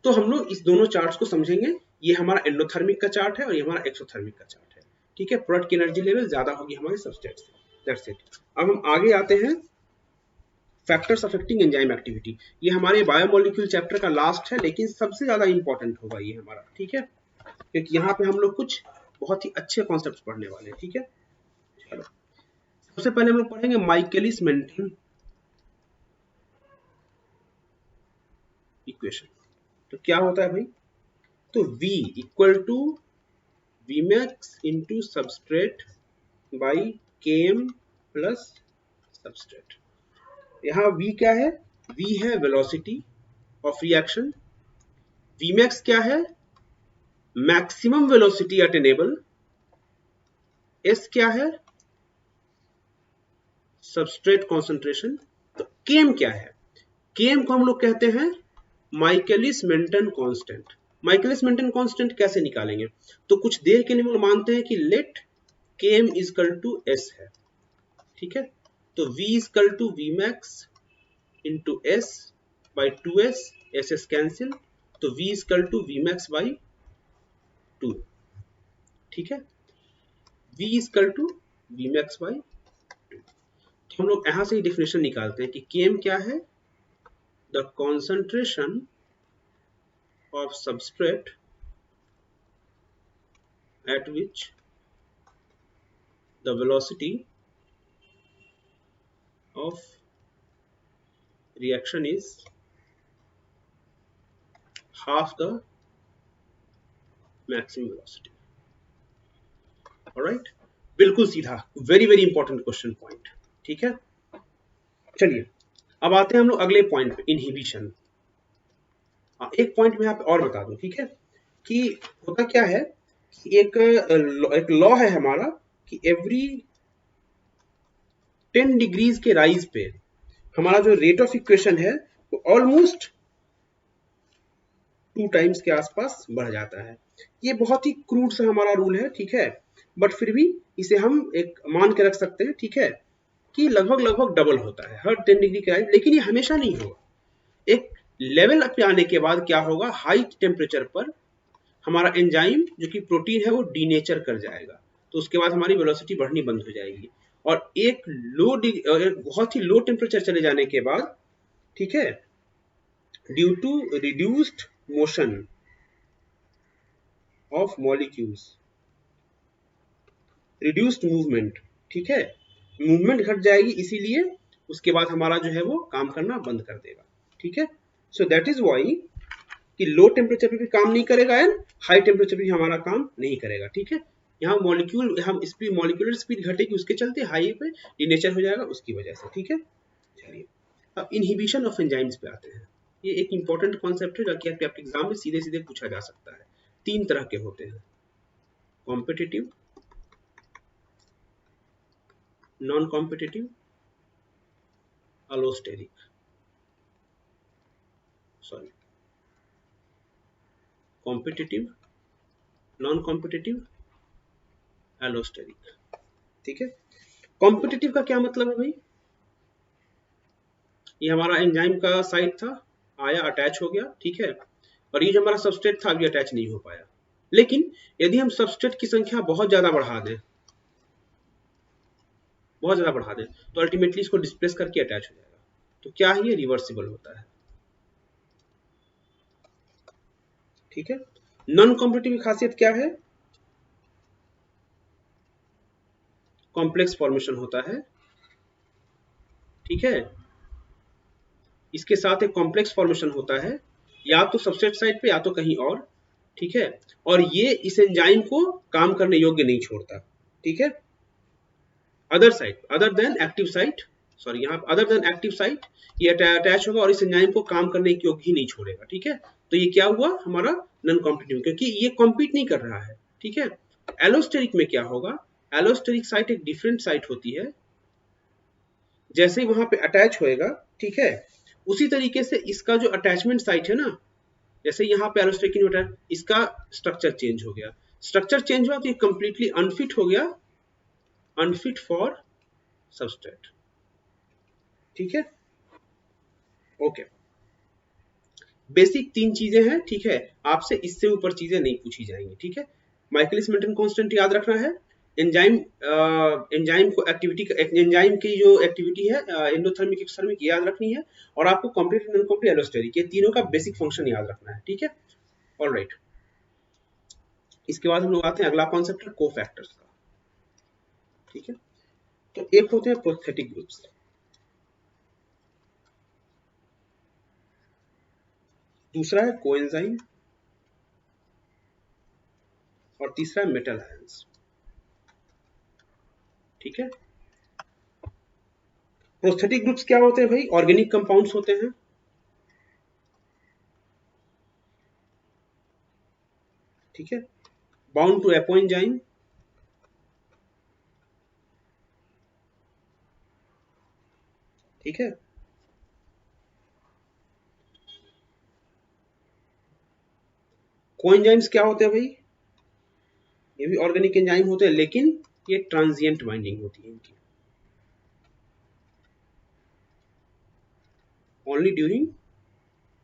तो हम लोग इस दोनों चार्ट्स को समझेंगे, ये हमारा एंडोथर्मिक का चार्ट है और ये हमारा एक्सोथर्मिक का चार्ट है, ठीक है। प्रोडक्ट की एनर्जी लेवल ज्यादा होगी हमारे सबस्ट्रेट से, दैट्स इट। अब हम आगे आते हैं, फैक्टर्स अफेक्टिंग एंजाइम एक्टिविटी। ये हमारे बायोमोलिक्यूल चैप्टर का लास्ट है, लेकिन सबसे ज्यादा इंपॉर्टेंट होगा ये हमारा, ठीक है, क्योंकि यहाँ पे हम लोग कुछ बहुत ही अच्छे कॉन्सेप्ट पढ़ने वाले हैं, ठीक है। चलो, सबसे पहले हम लोग पढ़ेंगे माइकलिस मेंटन इक्वेशन। तो क्या होता है भाई, तो V equal to Vmax into substrate by Km plus substrate. यहाँ V क्या है, V है वेलोसिटी ऑफ रिएक्शन, Vmax क्या है, maximum velocity at enable, S क्या है, सबस्ट्रेट कॉन्सेंट्रेशन। तो Km क्या है, Km को हम लोग कहते हैं Michaelis Menten constant. Michaelis Menten constant कैसे निकालेंगे, तो कुछ देर के लिए हम लोग मानते हैं कि let Km is equal to S है, ठीक है। तो V is equal to Vmax into S by 2S, S S cancel, तो V equal to V max by 2, ठीक है। V equal to V max by 2। तो हम लोग यहाँ से ही डेफिनेशन निकालते हैं कि Km क्या है, the concentration of substrate at which the velocity of reaction is half the maximum velocity। Alright, बिल्कुल सीधा, very very important question point, ठीक है। चलिए अब आते हैं हम लोग अगले पॉइंट पे, इनहिबिशन। एक पॉइंट मैं यहाँ पे और बता दूं, ठीक है, कि होता क्या है कि एक लॉ है हमारा कि एवरी 10 डिग्रीज के राइज पे हमारा जो रेट ऑफ इक्वेशन है वो ऑलमोस्ट 2 टाइम्स के आसपास बढ़ जाता है। ये बहुत ही क्रूड सा हमारा रूल है, ठीक है, बट फिर भी इसे हम एक मान के रख सकते हैं, ठीक है, कि लगभग लगभग डबल होता है हर 10 डिग्री के राइज। लेकिन ये हमेशा नहीं होगा, एक लेवल पे आने के बाद क्या होगा, हाई टेम्परेचर पर हमारा एंजाइम जो कि प्रोटीन है वो डीनेचर कर जाएगा, तो उसके बाद हमारी वेलोसिटी बढ़नी बंद हो जाएगी। और एक बहुत ही लो टेम्परेचर चले जाने के बाद, ठीक है, due to reduced motion of molecules, reduced movement, ठीक है, मूवमेंट घट जाएगी, इसीलिए उसके बाद हमारा जो है वो काम करना बंद कर देगा, ठीक है। सो दैट इज वाई कि लो टेम्परेचर पे भी काम नहीं करेगा एंड हाई टेम्परेचर पे भी हमारा काम नहीं करेगा, ठीक है। यहाँ मॉलिक्यूल हम स्पीड, मॉलिक्यूलर स्पीड घटेगी, उसके चलते हाई पे डीनेचर हो जाएगा उसकी वजह से, ठीक है। चलिए अब इनहिबिशन ऑफ एंजाइम्स पे आते हैं। ये एक इंपॉर्टेंट कॉन्सेप्ट है जो कि आपके एग्जाम में सीधे सीधे पूछा जा सकता है। 3 तरह के होते हैं, competitive, non competitive, allosteric, sorry, competitive, non competitive, allosteric, ठीक है। कॉम्पिटिटिव का क्या मतलब है भाई, ये हमारा एंजाइम का साइट था, आया अटैच हो गया, ठीक है, और ये जो हमारा सबस्ट्रेट था अभी अटैच नहीं हो पाया। लेकिन यदि हम सबस्ट्रेट की संख्या बहुत ज्यादा बढ़ा दें, बहुत ज्यादा बढ़ा दें, तो अल्टीमेटली इसको डिस्प्लेस करके अटैच हो जाएगा, तो क्या है, ये रिवर्सिबल होता है, ठीक है। नॉन कॉम्पिटिटिव की खासियत क्या है, कॉम्प्लेक्स फॉर्मेशन होता है, ठीक है, इसके साथ एक कॉम्प्लेक्स फॉर्मेशन होता है, या तो सबस्ट्रेट साइड पे या तो कहीं और, ठीक है, और ये इस एंजाइम को काम करने योग्य नहीं छोड़ता, ठीक है। Other side, other than active site, sorry, यहाँ अदर देन एक्टिव साइट ये अटैच होगा और इस एंजाइम को काम करने के योग्य ही नहीं छोड़ेगा, ठीक है। तो ये क्या हुआ हमारा नॉन कॉम्पिटिटिव, क्योंकि ये कॉम्पीट नहीं कर रहा है, ठीक है। एलोस्टेरिक में क्या होगा, एलोस्टेरिक साइट एक डिफरेंट साइट होती है, जैसे ही वहां पे अटैच होएगा, ठीक है, उसी तरीके से इसका जो अटैचमेंट साइट है ना, जैसे यहाँ पे एलोस्टेरिक इन्वर्टर, इसका स्ट्रक्चर चेंज हो गया, स्ट्रक्चर चेंज हुआ तो ये कंप्लीटली अनफिट हो गया, अनफिट फॉर सबस्ट्रेट, ठीक है, ओके। बेसिक 3 चीजें हैं, ठीक है, आपसे इससे ऊपर चीजें नहीं पूछी जाएंगी, ठीक है। माइकलिस मेंटन कांस्टेंट याद रखना है, एंजाइम एंजाइम को एक्टिविटी, एंजाइम की जो एक्टिविटी है एंडोथर्मिक एक्सोथर्मिक याद रखनी है, और आपको कॉम्पिटिटिव, नॉन कॉम्पिटिटिव, एलोस्टेरिक, ये तीनों का बेसिक फंक्शन याद रखना है, ठीक है। ऑलराइट, इसके बाद हम लोग आते हैं अगला कॉन्सेप्ट है कोफैक्टर्स का, ठीक है। तो एक होते हैं प्रोस्थेटिक ग्रुप्स, दूसरा है कोएंजाइम, और तीसरा है मेटल आयंस, ठीक है। प्रोस्थेटिक ग्रुप्स क्या होते हैं भाई, ऑर्गेनिक कंपाउंड्स होते हैं, ठीक है, बाउंड टू एपोएंजाइम, ठीक है। कोएंजाइम्स क्या होते हैं भाई, ये भी ऑर्गेनिक एंजाइम होते हैं, लेकिन ये ट्रांजिएंट बाइंडिंग होती है इनकी, only during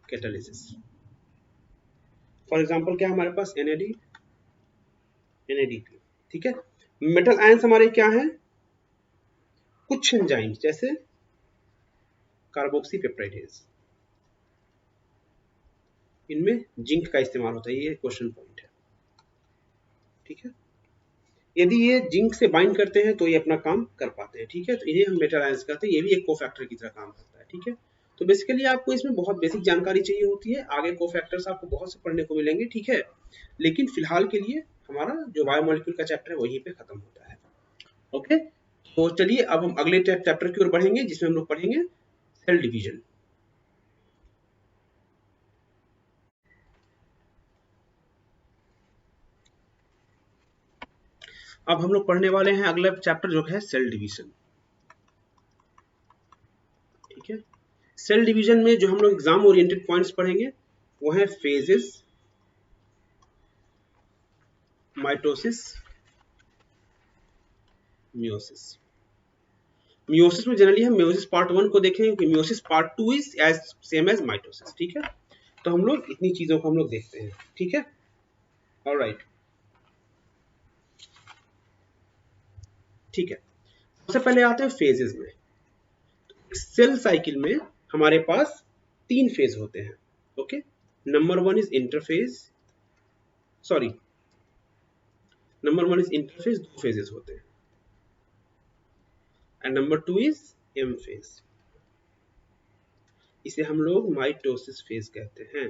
catalysis, for example क्या है हमारे पास NAD NADP, ठीक है। मेटल आयंस हमारे क्या है, कुछ एंजाइम्स जैसे कार्बोक्सी पेप्टाइडेज, इनमें जिंक का इस्तेमाल होता है, ये क्वेश्चन पॉइंट है, ठीक है। यदि ये जिंक से बाइंड करते हैं तो ये अपना काम कर पाते हैं, ठीक है। तो इन्हें हम मेटल आयंस कहते हैं, ये भी एक कोफैक्टर की तरह काम करता है, ठीक है। तो बेसिकली आपको इसमें बहुत बेसिक जानकारी चाहिए होती है, आगे कोफैक्टर्स आपको बहुत से पढ़ने को मिलेंगे, ठीक है। लेकिन फिलहाल के लिए हमारा जो बायोमोलिक्यूल का चैप्टर है वहीं पे खत्म होता है, ओके। तो चलिए अब हम अगले चैप्टर की ओर बढ़ेंगे, जिसमें हम लोग पढ़ेंगे सेल डिवीजन। अब हम लोग पढ़ने वाले हैं अगला चैप्टर जो है सेल डिवीजन, ठीक है। सेल डिवीजन में जो हम लोग एग्जाम ओरिएंटेड पॉइंट्स पढ़ेंगे वो है फेजेस, माइटोसिस, मियोसिस। मियोसिस में जनरली हम मियोसिस पार्ट 1 को देखेंगे कि meiosis part 2 is as same as mitosis, ठीक है। तो हम लोग इतनी चीजों को हम लोग देखते हैं, ठीक है। ऑलराइट, ठीक है। सबसे पहले आते हैं फेजेस में। सेल साइकिल में हमारे पास 3 फेज होते हैं, okay. Number 1 is interphase, sorry, number 1 is interphase, 2 phases होते हैं, and number 2 is M phase, इसे हम लोग माइटोसिस फेज कहते हैं।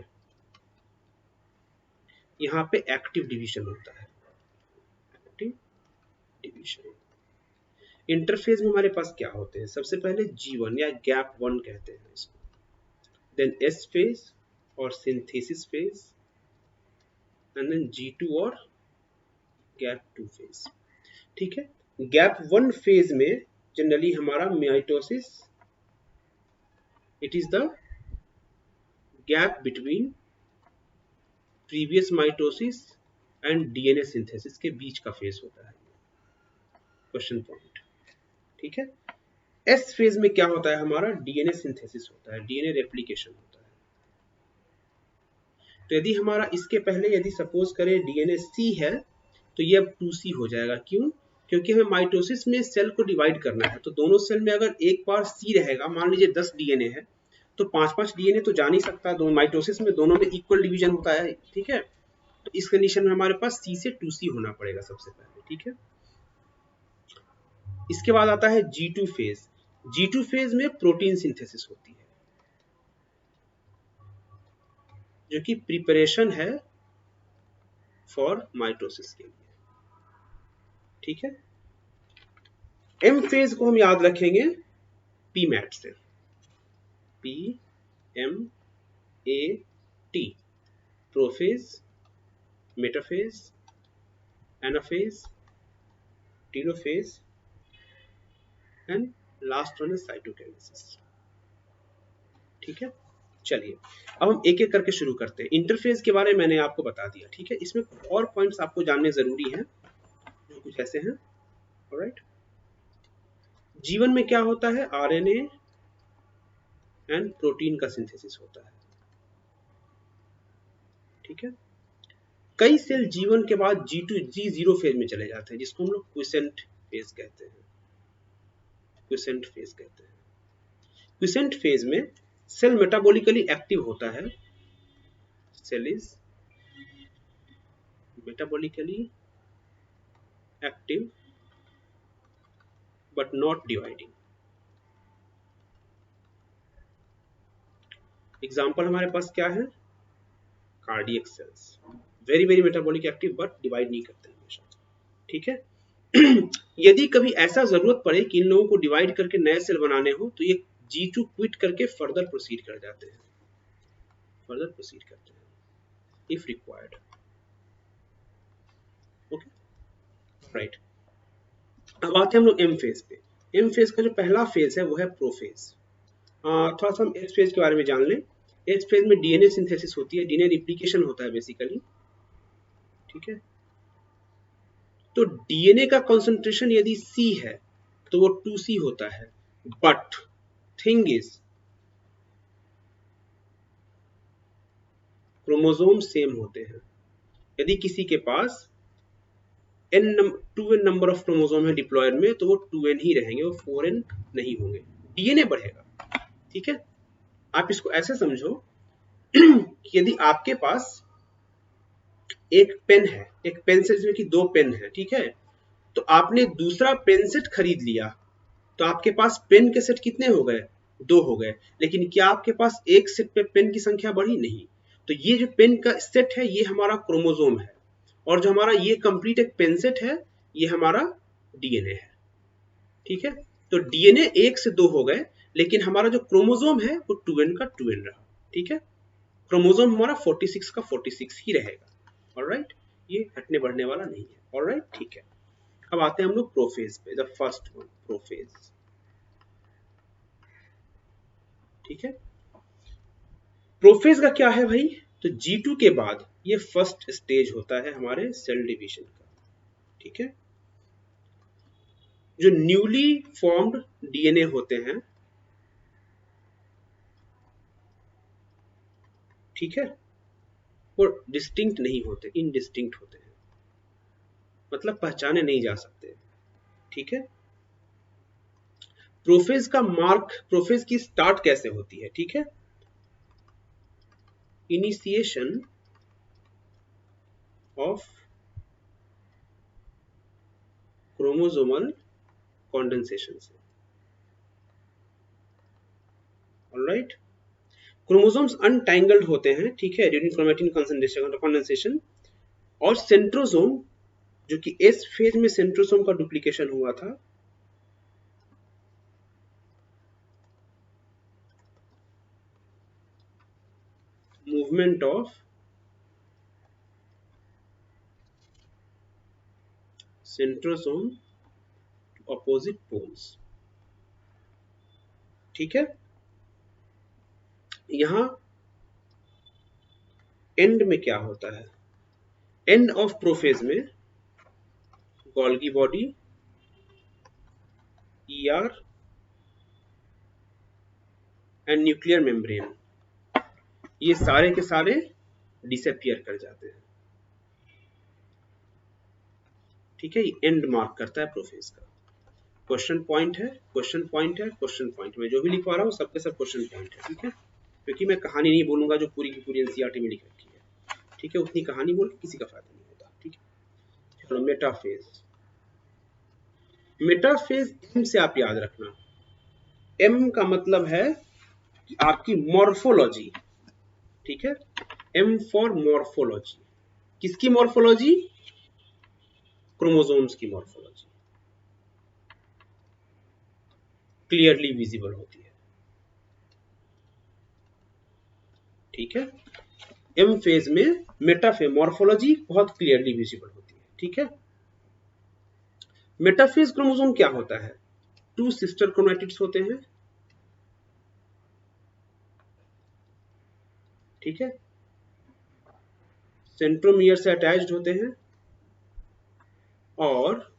यहाँ पे एक्टिव डिवीजन होता है, एक्टिव डिवीजन। इंटरफेज में हमारे पास क्या होते हैं, सबसे पहले G1 या गैप 1 कहते हैं इसको, देन S फेज और synthesis phase, and then G2 और गैप 2 फेज, ठीक है। गैप 1 फेज में जनरली हमारा mitosis, it is the gap between previous mitosis and DNA synthesis के बीच का फेज होता है, क्वेश्चन पॉइंट, ठीक है। एस फेज में क्या होता है हमारा, DNA सिंथेसिस होता है, DNA रेप्लिकेशन होता है। तो यदि हमारा इसके पहले यदि सपोज करें DNA C है तो ये अब 2C हो जाएगा, क्यों, क्योंकि हमें माइटोसिस में सेल को डिवाइड करना है। तो दोनों सेल में अगर एक बार C रहेगा, मान लीजिए 10 DNA है तो 5-5 DNA तो जा नहीं सकता, दो माइटोसिस में दोनों में इक्वल डिवीजन होता है, ठीक है। तो इस कंडीशन में हमारे पास C से 2C होना पड़ेगा सबसे पहले, ठीक है। इसके बाद आता है G2 फेज। G2 फेज में प्रोटीन सिंथेसिस होती है, जो कि प्रिपरेशन है फॉर माइटोसिस के लिए, ठीक है। एम फेज को हम याद रखेंगे पीमैट से, PMAT, prophase, metaphase, anaphase, telophase, and last one is cytokinesis, ठीक है। चलिए अब हम एक एक करके शुरू करते हैं। इंटरफेज के बारे में मैंने आपको बता दिया, ठीक है। इसमें और पॉइंट्स आपको जानने जरूरी हैं, जो कुछ ऐसे हैं, ऑलराइट। जीवन में क्या होता है, RNA एंड प्रोटीन का सिंथेसिस होता है, ठीक है। कई सेल जीवन के बाद G0 फेज में चले जाते हैं, जिसको हम लोग क्विसेंट फेज कहते हैं, क्विसेंट फेज कहते हैं। क्विसेंट फेज में सेल मेटाबॉलिकली एक्टिव होता है, cell is metabolically active but not dividing. Example हमारे पास क्या है, cardiac cells, very very metabolic active but divide नहीं करते हमेशा, ठीक है। यदि कभी ऐसा जरूरत पड़े कि इन लोगों को डिवाइड करके नए सेल बनाने हो तो ये G2 क्विट करके फर्दर प्रोसीड कर जाते हैं, फर्दर प्रोसीड करते हैं इफ रिक्वायर्ड, ओके, राइट। अब आते हैं हम लोग एम फेज पे। एम फेज का जो पहला फेज है वो है प्रोफेज। थोड़ा सा हम एच फेज के बारे में जान लें। एच फेज में DNA सिंथेसिस होती है, DNA रिप्लिकेशन होता है बेसिकली, ठीक है। तो DNA का कंसंट्रेशन यदि C है तो वो 2C होता है, but thing is chromosome same होते हैं। यदि किसी के पास n नंबर ऑफ क्रोमोसोम है डिप्लॉयड में, तो वो 2n ही रहेंगे, वो 4n नहीं होंगे, डीएनए बढ़ेगा। ठीक है, आप इसको ऐसे समझो कि यदि आपके पास एक पेन है, एक पेन सेट जिसमें कि 2 पेन है, ठीक है, तो आपने दूसरा पेन सेट खरीद लिया, तो आपके पास पेन के सेट कितने हो गए? 2 हो गए। लेकिन क्या आपके पास एक सेट पे पेन की संख्या बढ़ी? नहीं। तो ये जो पेन का सेट है, ये हमारा क्रोमोसोम है, और जो हमारा ये कंप्लीट एक पेन सेट है, ये हमारा डीएनए है। ठीक है, तो डीएनए 1 से 2 हो गए, लेकिन हमारा जो क्रोमोसोम है वो 2n का 2n रहा। ठीक है, क्रोमोसोम हमारा 46 का 46 ही रहेगा। ऑलराइट, ये हटने बढ़ने वाला नहीं है। ऑलराइट, ठीक है। अब आते हैं हम लोग प्रोफेज पे, द फर्स्ट वन, प्रोफेज। ठीक है, प्रोफेज का क्या है भाई? तो G2 के बाद ये फर्स्ट स्टेज होता है हमारे सेल डिवीजन का। ठीक है, जो न्यूली फॉर्म्ड डीएनए होते हैं, ठीक है, वो डिस्टिंक्ट नहीं होते, इनडिस्टिंक्ट होते हैं, मतलब पहचाने नहीं जा सकते। ठीक है, प्रोफेज का मार्क, प्रोफेज की स्टार्ट कैसे होती है? ठीक है, इनिशिएशन ऑफ क्रोमोसोमल कंडेंसेशन से। ऑलराइट, क्रोमोसोम्स अनटैंगल्ड होते हैं, ठीक है, ड्यूरिंग क्रोमैटिन कंडेंसेशन, और सेंट्रोसोम, जो कि एस फेज में सेंट्रोसोम का डुप्लीकेशन हुआ था, movement of centrosome to opposite poles. ठीक है, यहां एंड में क्या होता है? एंड ऑफ प्रोफेज में Golgi body, ER and nuclear membrane, ये सारे के सारे डिसअपियर कर जाते हैं। ठीक है, ये एंड मार्क करता है प्रोफेज का। क्वेश्चन पॉइंट है, क्वेश्चन पॉइंट है, क्वेश्चन पॉइंट। मैं जो भी लिखवा रहा हूँ सबके सब क्वेश्चन पॉइंट है। ठीक है, क्योंकि मैं कहानी नहीं बोलूंगा जो पूरी की पूरी एनसीईआरटी में लिख रखी है। ठीक है, उतनी कहानी बोल के किसी का फायदा नहीं होता। ठीक है, चलो मेटाफेज। मेटाफेज एम से आप याद रखना, एम का मतलब है कि आपकी मॉर्फोलॉजी। ठीक है, एम फॉर मॉर्फोलॉजी। किसकी मॉर्फोलॉजी? क्रोमोसोम्स की मॉर्फोलॉजी क्लियरली विजिबल होती है। ठीक है, एम फेज में मेटाफेज मॉर्फोलॉजी बहुत क्लियरली विजिबल होती है। ठीक है, मेटाफेज क्रोमोसोम क्या होता है? 2 सिस्टर क्रोमैटिड्स होते हैं। ठीक है, सेंट्रोमियर से अटैच्ड होते हैं, और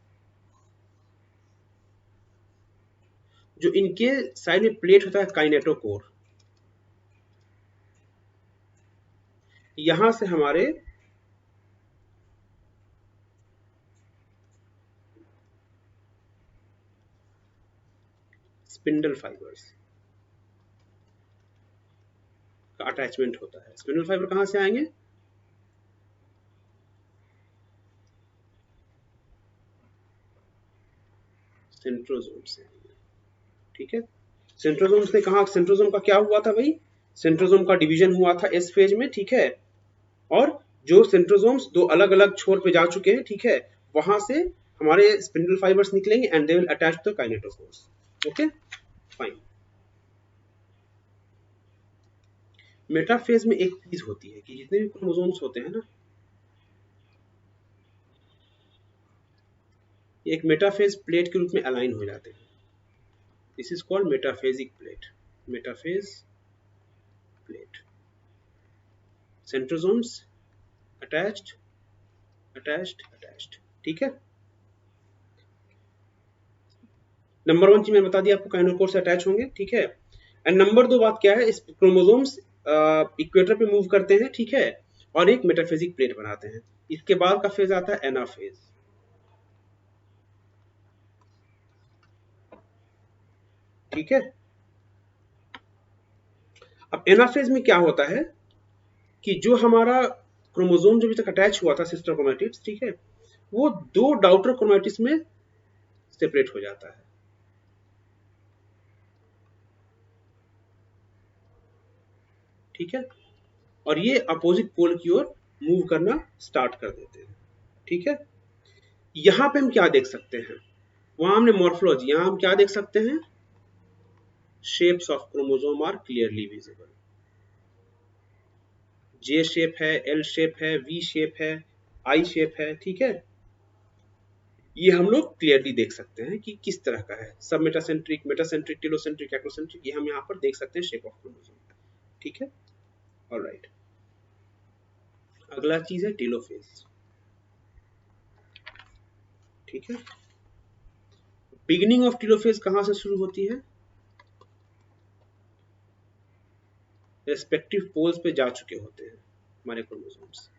जो इनके साइड में प्लेट होता है काइनेटोकोर, यहां से हमारे स्पिंडल फाइबर्स का अटैचमेंट होता है। स्पिंडल फाइबर कहां से आएंगे? सेंट्रोसोम से आएंगे। ठीक है, सेंट्रोसोम से कहा, सेंट्रोसोम का क्या हुआ था भाई? सेंट्रोसोम का डिवीजन हुआ था एस फेज में। ठीक है, और जो सेंट्रोसोम्स 2 अलग अलग छोर पे जा चुके हैं, ठीक है, वहां से हमारे स्पिंडल फाइबर्स निकलेंगे and they will attach to the kinetochores. Okay, fine. Metaphase में एक चीज होती है कि जितने भी क्रोमोसोम्स होते हैं ना, एक मेटाफेज प्लेट के रूप में अलाइन हो जाते हैं। This is called metaphasic plate. Metaphase plate, centrosomes attached attached attached. ठीक है, नंबर 1 चीज मैंने बता दिया आपको, काइनेटोकोर से अटैच होंगे। ठीक है, एंड नंबर 2 बात क्या है? इस क्रोमोसोम्स इक्वेटर पे मूव करते हैं, ठीक है, और एक मेटाफेजिक प्लेट बनाते हैं। इसके बाद का फेज आता है एनाफेज। ठीक है, अब एनाफेज में क्या होता है कि जो हमारा क्रोमोसोम जो अभी तक अटैच हुआ था सिस्टर क्रोमैटिड्स, ठीक है, वो दो डाउटर क्रोमैटिड्स में सेपरेट हो जाता है। ठीक है, और ये अपोजिट पोल की ओर मूव करना स्टार्ट कर देते हैं। ठीक है, यहां पे हम क्या देख सकते हैं, वहां हमने मॉर्फोलॉजी, यहां हम क्या देख सकते हैं, shapes of chromosome are clearly visible. J shape है, एल शेप है, वी शेप है, आई शेप है। ठीक है, ये हम लोग क्लियरली देख सकते हैं कि किस तरह का है, सब मेटासेंट्रिक, मेटासेंट्रिक, टेलोसेंट्रिक, एक्रोसेंट्रिक, ये हम यहाँ पर देख सकते हैं शेप ऑफ क्रोमोसोम। ठीक है, ऑलराइट। अगला चीज है टेलोफेज। ठीक है, बिगिनिंग ऑफ टेलोफेज कहां से शुरू होती है, रेस्पेक्टिव पोल्स पे जा चुके होते हैं हमारे क्रोमोसोम्स,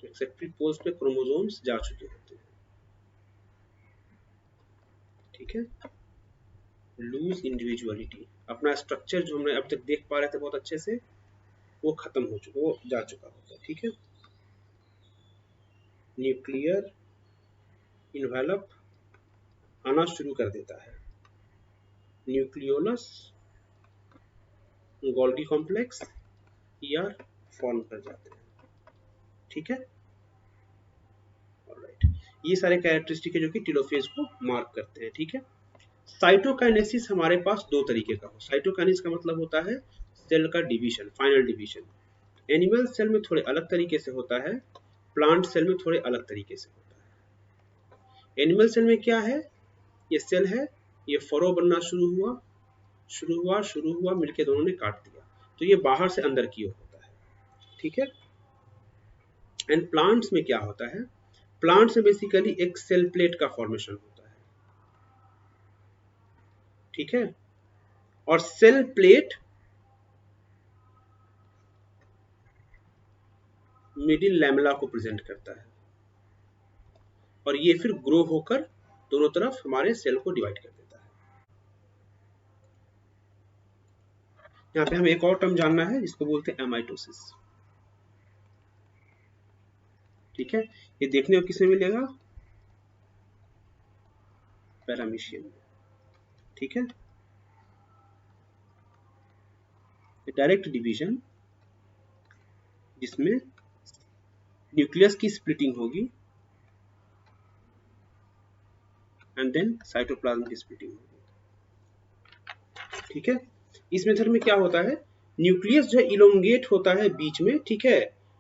रेस्पेक्टिव पोल्स पे क्रोमोसोम्स जा चुके होते हैं। ठीक है, लूज इंडिविजुअलिटी, अपना स्ट्रक्चर जो हमने अब तक देख पा रहे थे बहुत अच्छे से, वो खत्म हो चुका, वो जा चुका होता है। ठीक है, न्यूक्लियर इन्वेलप आना शुरू कर देता है, न्यूक्लियोलस, गोल्गी कॉम्प्लेक्स या फॉर्म कर जाते हैं। ठीक है, ऑलराइट, ये सारे कैरेक्टरिस्टिक है जो कि टेलोफेज को मार्क करते हैं। ठीक है, साइटोकाइनेसिस हमारे पास दो तरीके का हो। साइटोकाइनेसिस का मतलब होता है सेल का division, final division. Animal cell में थोड़े अलग तरीके से होता है, प्लांट सेल में थोड़े अलग तरीके से होता है। एनिमल सेल में क्या है, ये सेल है, ये फरो बनना शुरू हुआ, मिलके दोनों ने काट दिया, तो ये बाहर से अंदर की ओर होता है। ठीक है, एंड प्लांट्स में क्या होता है, प्लांट्स में बेसिकली एक सेल प्लेट का फॉर्मेशन होता है। ठीक है, और सेल प्लेट मिडिल लैमेला को प्रेजेंट करता है, और ये फिर ग्रो होकर दोनों तरफ हमारे सेल को डिवाइड कर देता है। यहाँ पे हमें एक और टर्म जानना है जिसको बोलते हैं एमाइटोसिस। ठीक है, ये देखने को किसमें मिलेगा, पैरामीशियम में। ठीक है, डायरेक्ट डिवीजन जिसमें न्यूक्लियस की स्प्लिटिंग होगी एंड देन साइटोप्लाज्म की स्प्लिटिंग होगी। ठीक है, इस मेथड में क्या होता है, न्यूक्लियस जो है इलोंगेट होता है बीच में, ठीक है,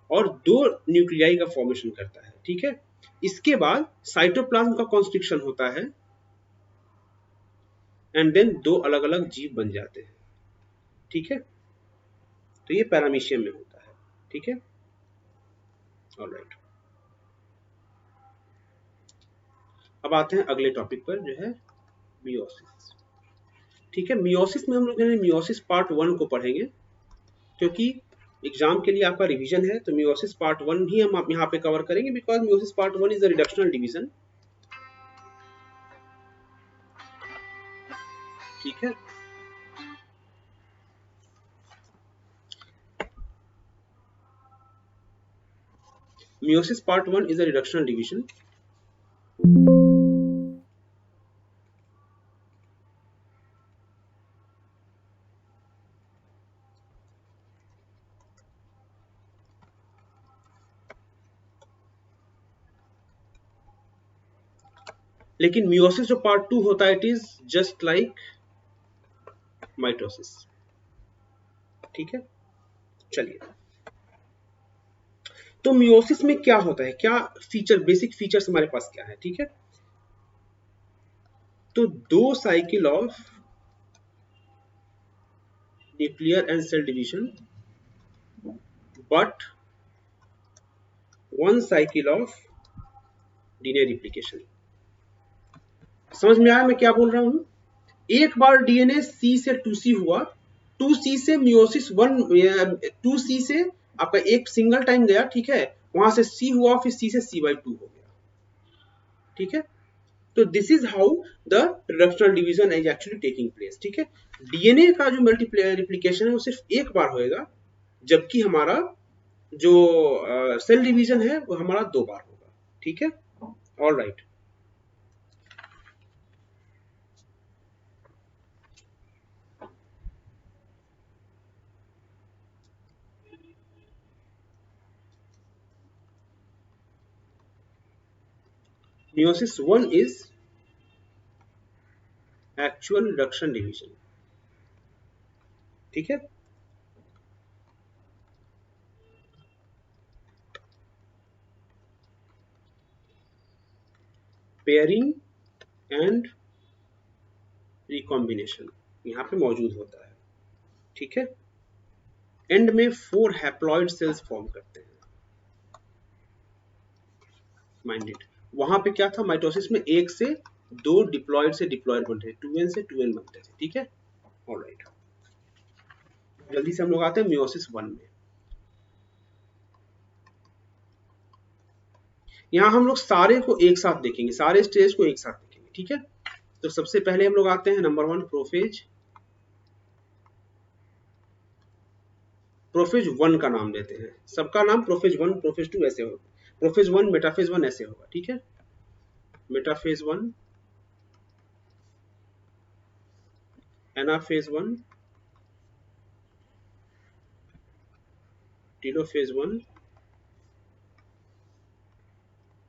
और दो न्यूक्लियाई का फॉर्मेशन करता है। ठीक है, इसके बाद साइटोप्लाज्म का कॉन्स्ट्रिक्शन होता है एंड देन दो अलग अलग जीव बन जाते हैं। ठीक है, तो ये पैरामीशियम में होता है। ठीक है, ऑलराइट, अब आते हैं अगले टॉपिक पर जो है मियोसिस। ठीक है, मियोसिस में हम लोग मियोसिस पार्ट 1 को पढ़ेंगे, क्योंकि एग्जाम के लिए आपका रिवीजन है, तो मियोसिस पार्ट 1 ही हम यहाँ पे कवर करेंगे, because meiosis part 1 is a reductional division. ठीक है, meiosis part 1 is a reductional division. लेकिन मियोसिस जो पार्ट 2 होता है, it is just like mitosis. ठीक है, चलिए, तो मियोसिस में क्या होता है, क्या फीचर, बेसिक फीचर्स हमारे पास क्या है। ठीक है, तो दो cycle of nuclear and cell division, but one cycle of DNA replication. समझ में आया मैं क्या बोल रहा हूं, एक बार डीएनए सी से 2C हुआ, 2C से मियोसिस 1, 2C से आपका एक सिंगल टाइम गया, ठीक है, वहां से C हुआ, फिर C से C/2 हो गया, ठीक है। तो this is how the reductional division is actually taking place, ठीक है। डीएनए का जो मल्टीप्लिकेशन है वो सिर्फ एक बार होएगा, जबकि हमारा जो सेल डिवीजन है वो हमारा 2 बार होगा, ठीक है। All right. Meiosis 1 is actual reduction division, ठीक है। पेयरिंग एंड रिकॉम्बिनेशन यहाँ पे मौजूद होता है, ठीक है। एंड में 4 हैप्लॉइड सेल्स फॉर्म करते हैं, माइंडेड। वहां पे क्या था, माइटोसिस में 1 से 2 डिप्लॉइड से डिप्लॉइड बनते थे, 2n से 2n बनते थे, ठीक है। ऑलराइट, जल्दी से हम लोग आते हैं मियोसिस 1 में। यहाँ हम लोग सारे को एक साथ देखेंगे, सारे स्टेज को एक साथ देखेंगे, ठीक है। तो सबसे पहले हम लोग आते हैं नंबर 1, प्रोफेज। प्रोफेज 1 का नाम देते हैं, सबका नाम प्रोफेज 1, प्रोफेज 2 ऐसे होगा, प्रोफेज 1, मेटाफेज 1 ऐसे होगा, ठीक है। मेटाफेज 1, एनाफेज 1, टेलोफेज 1,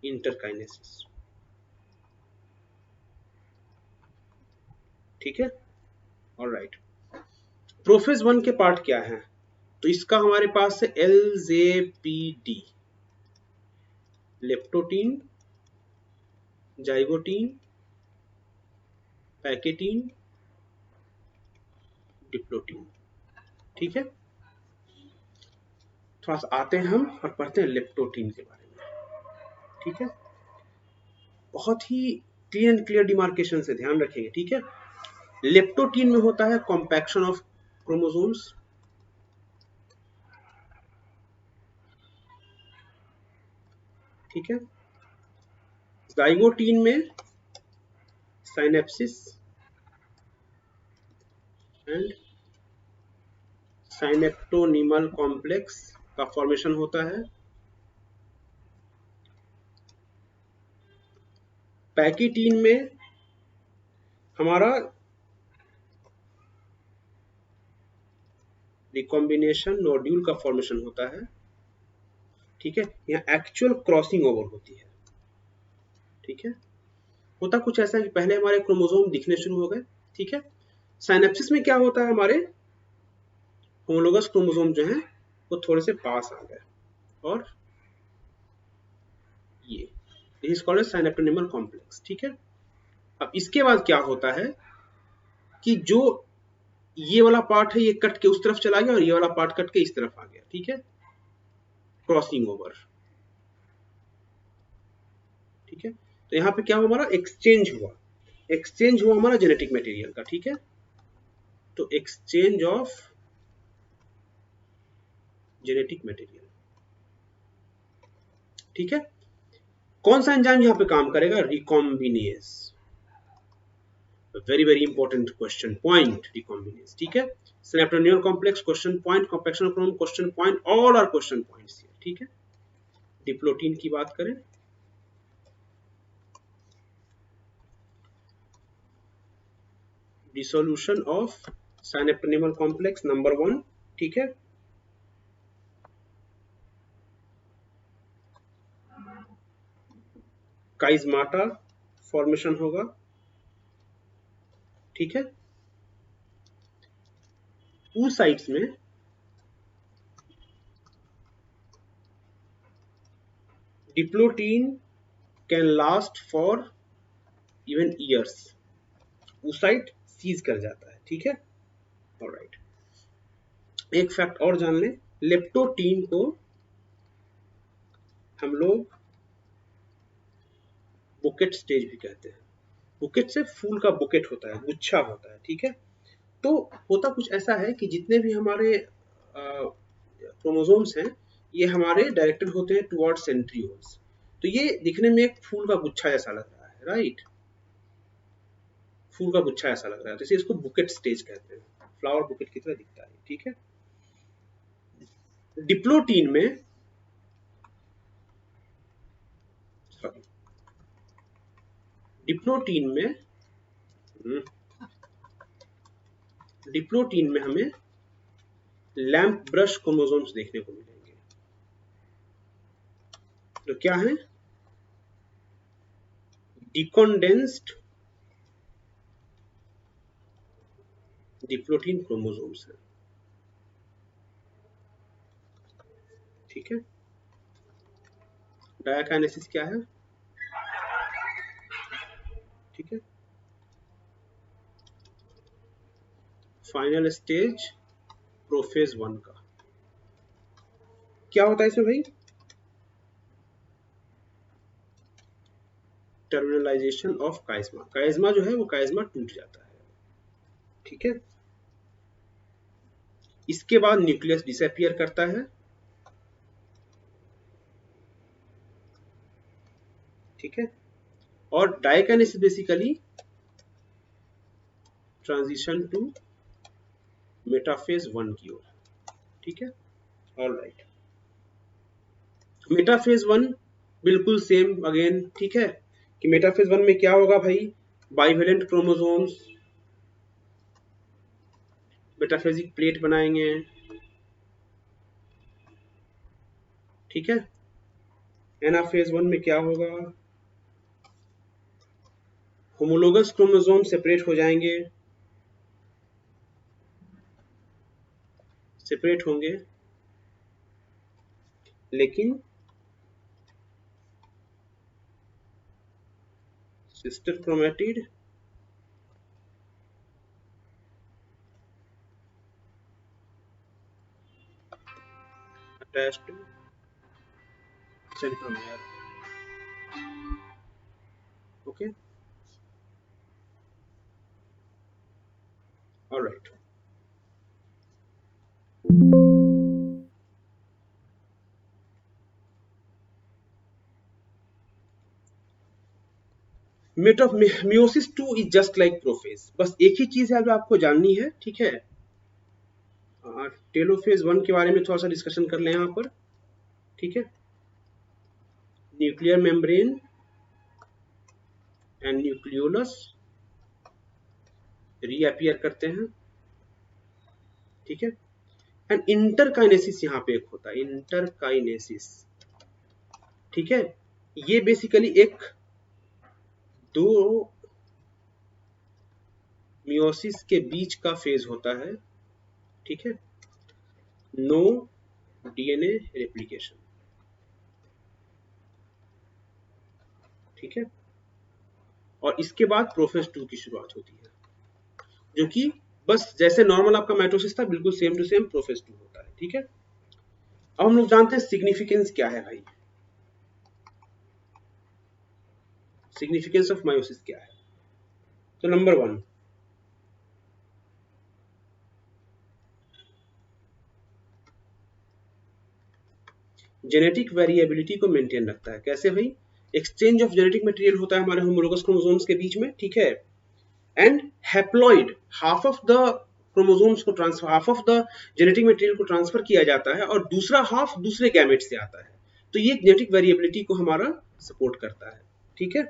इंटरकाइनेसिस, ठीक है। ऑलराइट, प्रोफेज 1 के पार्ट क्या है, तो इसका हमारे पास है LZPD, leptotene, zygotene, pachytene, diplotene, ठीक है। थोड़ा सा आते हैं हम और पढ़ते हैं लेप्टोटीन के बारे में, ठीक है। बहुत ही क्लियर एंड क्लियर डिमार्केशन से ध्यान रखेंगे, ठीक है। लेप्टोटीन में होता है कॉम्पैक्शन ऑफ क्रोमोसोम्स, ठीक है। जाइगोटीन में साइनेप्सिस एंड साइनेप्टोनिमल कॉम्प्लेक्स का फॉर्मेशन होता है। पैकेटीन में हमारा रिकॉम्बिनेशन नोड्यूल का फॉर्मेशन होता है, ठीक है। यहाँ एक्चुअल क्रॉसिंग ओवर होती है, ठीक है। होता कुछ ऐसा है कि पहले हमारे क्रोमोसोम दिखने शुरू हो गए, ठीक है। साइनेप्सिस में क्या होता है, हमारे होमोलोगस क्रोमोसोम जो है वो थोड़े से पास आ गए, और ये इज कॉल्ड साइनेप्टोनिमल कॉम्प्लेक्स, ठीक है। अब इसके बाद क्या होता है कि जो ये वाला पार्ट है ये कट के उस तरफ चला गया और ये वाला पार्ट कट के इस तरफ आ गया, ठीक है, क्रॉसिंग ओवर, ठीक है। तो यहाँ पे क्या हुआ, हमारा एक्सचेंज हुआ हमारा जेनेटिक मटेरियल का, ठीक है। तो एक्सचेंज ऑफ जेनेटिक मटेरियल, ठीक है। कौन सा एंजाइम यहाँ पे काम करेगा, recombinase, very very important question point, recombinase, ठीक है। Synaptonemal complex question point, compaction of chromosome question point, all are question points, ठीक है। डिप्लोटीन की बात करें, dissolution of synaptonemal complex number 1, ठीक है। काइजमाटा फॉर्मेशन होगा, ठीक है। oocytes में diplotene can last for even years, oocyte cease कर जाता है, ठीक है। ऑलराइट, एक फैक्ट और जान लें, लेप्टोटीन को हम लोग बुकेट स्टेज भी कहते हैं। बुकेट से फूल का बुकेट होता है, गुच्छा होता है, ठीक है। तो होता कुछ ऐसा है कि जितने भी हमारे क्रोमोसोम्स हैं ये हमारे डायरेक्टेड होते हैं टुवर्ड सेंट्रियोल्स। तो ये दिखने में एक फूल का गुच्छा जैसा लग रहा है, राइट, फूल का गुच्छा ऐसा लग रहा है, तो इसे इसको बुकेट स्टेज कहते हैं, फ्लावर बुकेट की तरह दिखता है, ठीक है। डिप्लोटीन में डिप्लोटीन में डिप्लोटीन में हमें लैंप ब्रश क्रोमोसोम्स देखने को मिलेंगे। तो क्या है? डिकॉन्डेंस्ड डिप्लोटीन क्रोमोसोम्स है, ठीक है। डायाकाइनेसिस क्या है? ठीक है, फाइनल स्टेज प्रोफेज 1 का। क्या होता है इसमें भाई? टर्मिनलाइजेशन ऑफ काइस्मा, काइस्मा जो है वो काइस्मा टूट जाता है, ठीक है। इसके बाद न्यूक्लियस डिसअपियर करता है, ठीक है। और diakinesis basically transition to metaphase 1 की ओर, ठीक है। ऑलराइट, मेटाफेज 1 बिल्कुल सेम अगेन, ठीक है, कि मेटाफेज 1 में क्या होगा भाई? बाइवेलेंट क्रोमोसोम्स मेटाफेजिक प्लेट बनाएंगे, ठीक है। एनाफेज 1 में क्या होगा? होमोलोगस क्रोमोसोम सेपरेट हो जाएंगे, सेपरेट होंगे, लेकिन sister chromatid attached to centromere, okay, alright. Meiosis 2 is just like prophase, बस एक ही चीज है जो आपको जाननी है, ठीक है। टेलोफेज 1 के बारे में थोड़ा सा डिस्कशन कर लें यहाँ पर, ठीक है। Nuclear membrane and nucleolus reappear करते हैं, ठीक है। एंड इंटरकाइनेसिस यहाँ पे एक होता है, इंटरकाइनेसिस, ठीक है। ये बेसिकली एक दो मियोसिस के बीच का फेज होता है, ठीक है। नो डीएनए रेप्लिकेशन, ठीक है। और इसके बाद प्रोफेज 2 की शुरुआत होती है, जो कि बस जैसे नॉर्मल आपका माइटोसिस था बिल्कुल सेम टू सेम प्रोफेज 2 होता है, ठीक है। अब हम लोग जानते हैं सिग्निफिकेंस क्या है भाई, सिग्निफिकेंस ऑफ मायोसिस क्या है। तो नंबर 1, जेनेटिक वेरिएबिलिटी को मेंटेन रखता है। कैसे भाई? एक्सचेंज ऑफ जेनेटिक मटेरियल होता है हमारे होमोलोगस क्रोमोसोम्स के बीच में, ठीक है। And haploid, half of the chromosomes को transfer, half of the genetic material को ट्रांसफर किया जाता है और दूसरा हाफ दूसरे गैमेट से आता है। तो ये जेनेटिक वेरिएबिलिटी को हमारा सपोर्ट करता है, ठीक है।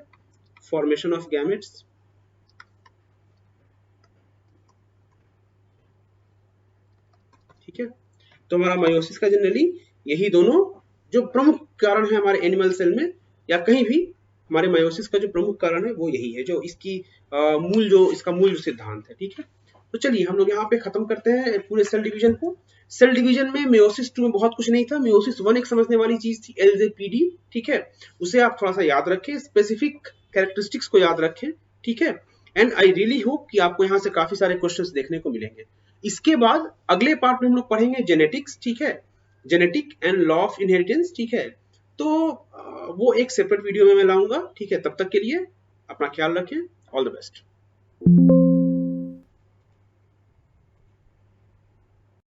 फॉर्मेशन ऑफ गैमेट्स, ठीक है। तो हमारा मायोसिस का जनरली यही दोनों जो प्रमुख कारण है हमारे एनिमल सेल में या कहीं भी, हमारे मायोसिस का जो प्रमुख कारण है वो यही है, जो इसकी इसका मूल जो सिद्धांत है, ठीक है। तो चलिए हम लोग यहाँ पे खत्म करते हैं पूरे सेल डिवीजन को। सेल डिवीजन में मेयोसिस 2 में बहुत कुछ नहीं था, मेयोसिस 1 एक समझने वाली चीज थी, LZPD, ठीक है। उसे आप थोड़ा सा याद रखें, स्पेसिफिक कैरेक्टरिस्टिक्स को याद रखें, ठीक है। एंड आई रियली होप कि आपको यहाँ से काफी सारे क्वेश्चंस देखने को मिलेंगे। इसके बाद अगले पार्ट में हम लोग पढ़ेंगे जेनेटिक्स, ठीक है, genetic and law of inheritance, ठीक है। तो वो एक सेपरेट वीडियो में मैं लाऊंगा, ठीक है। तब तक के लिए अपना ख्याल रखें, ऑल द बेस्ट।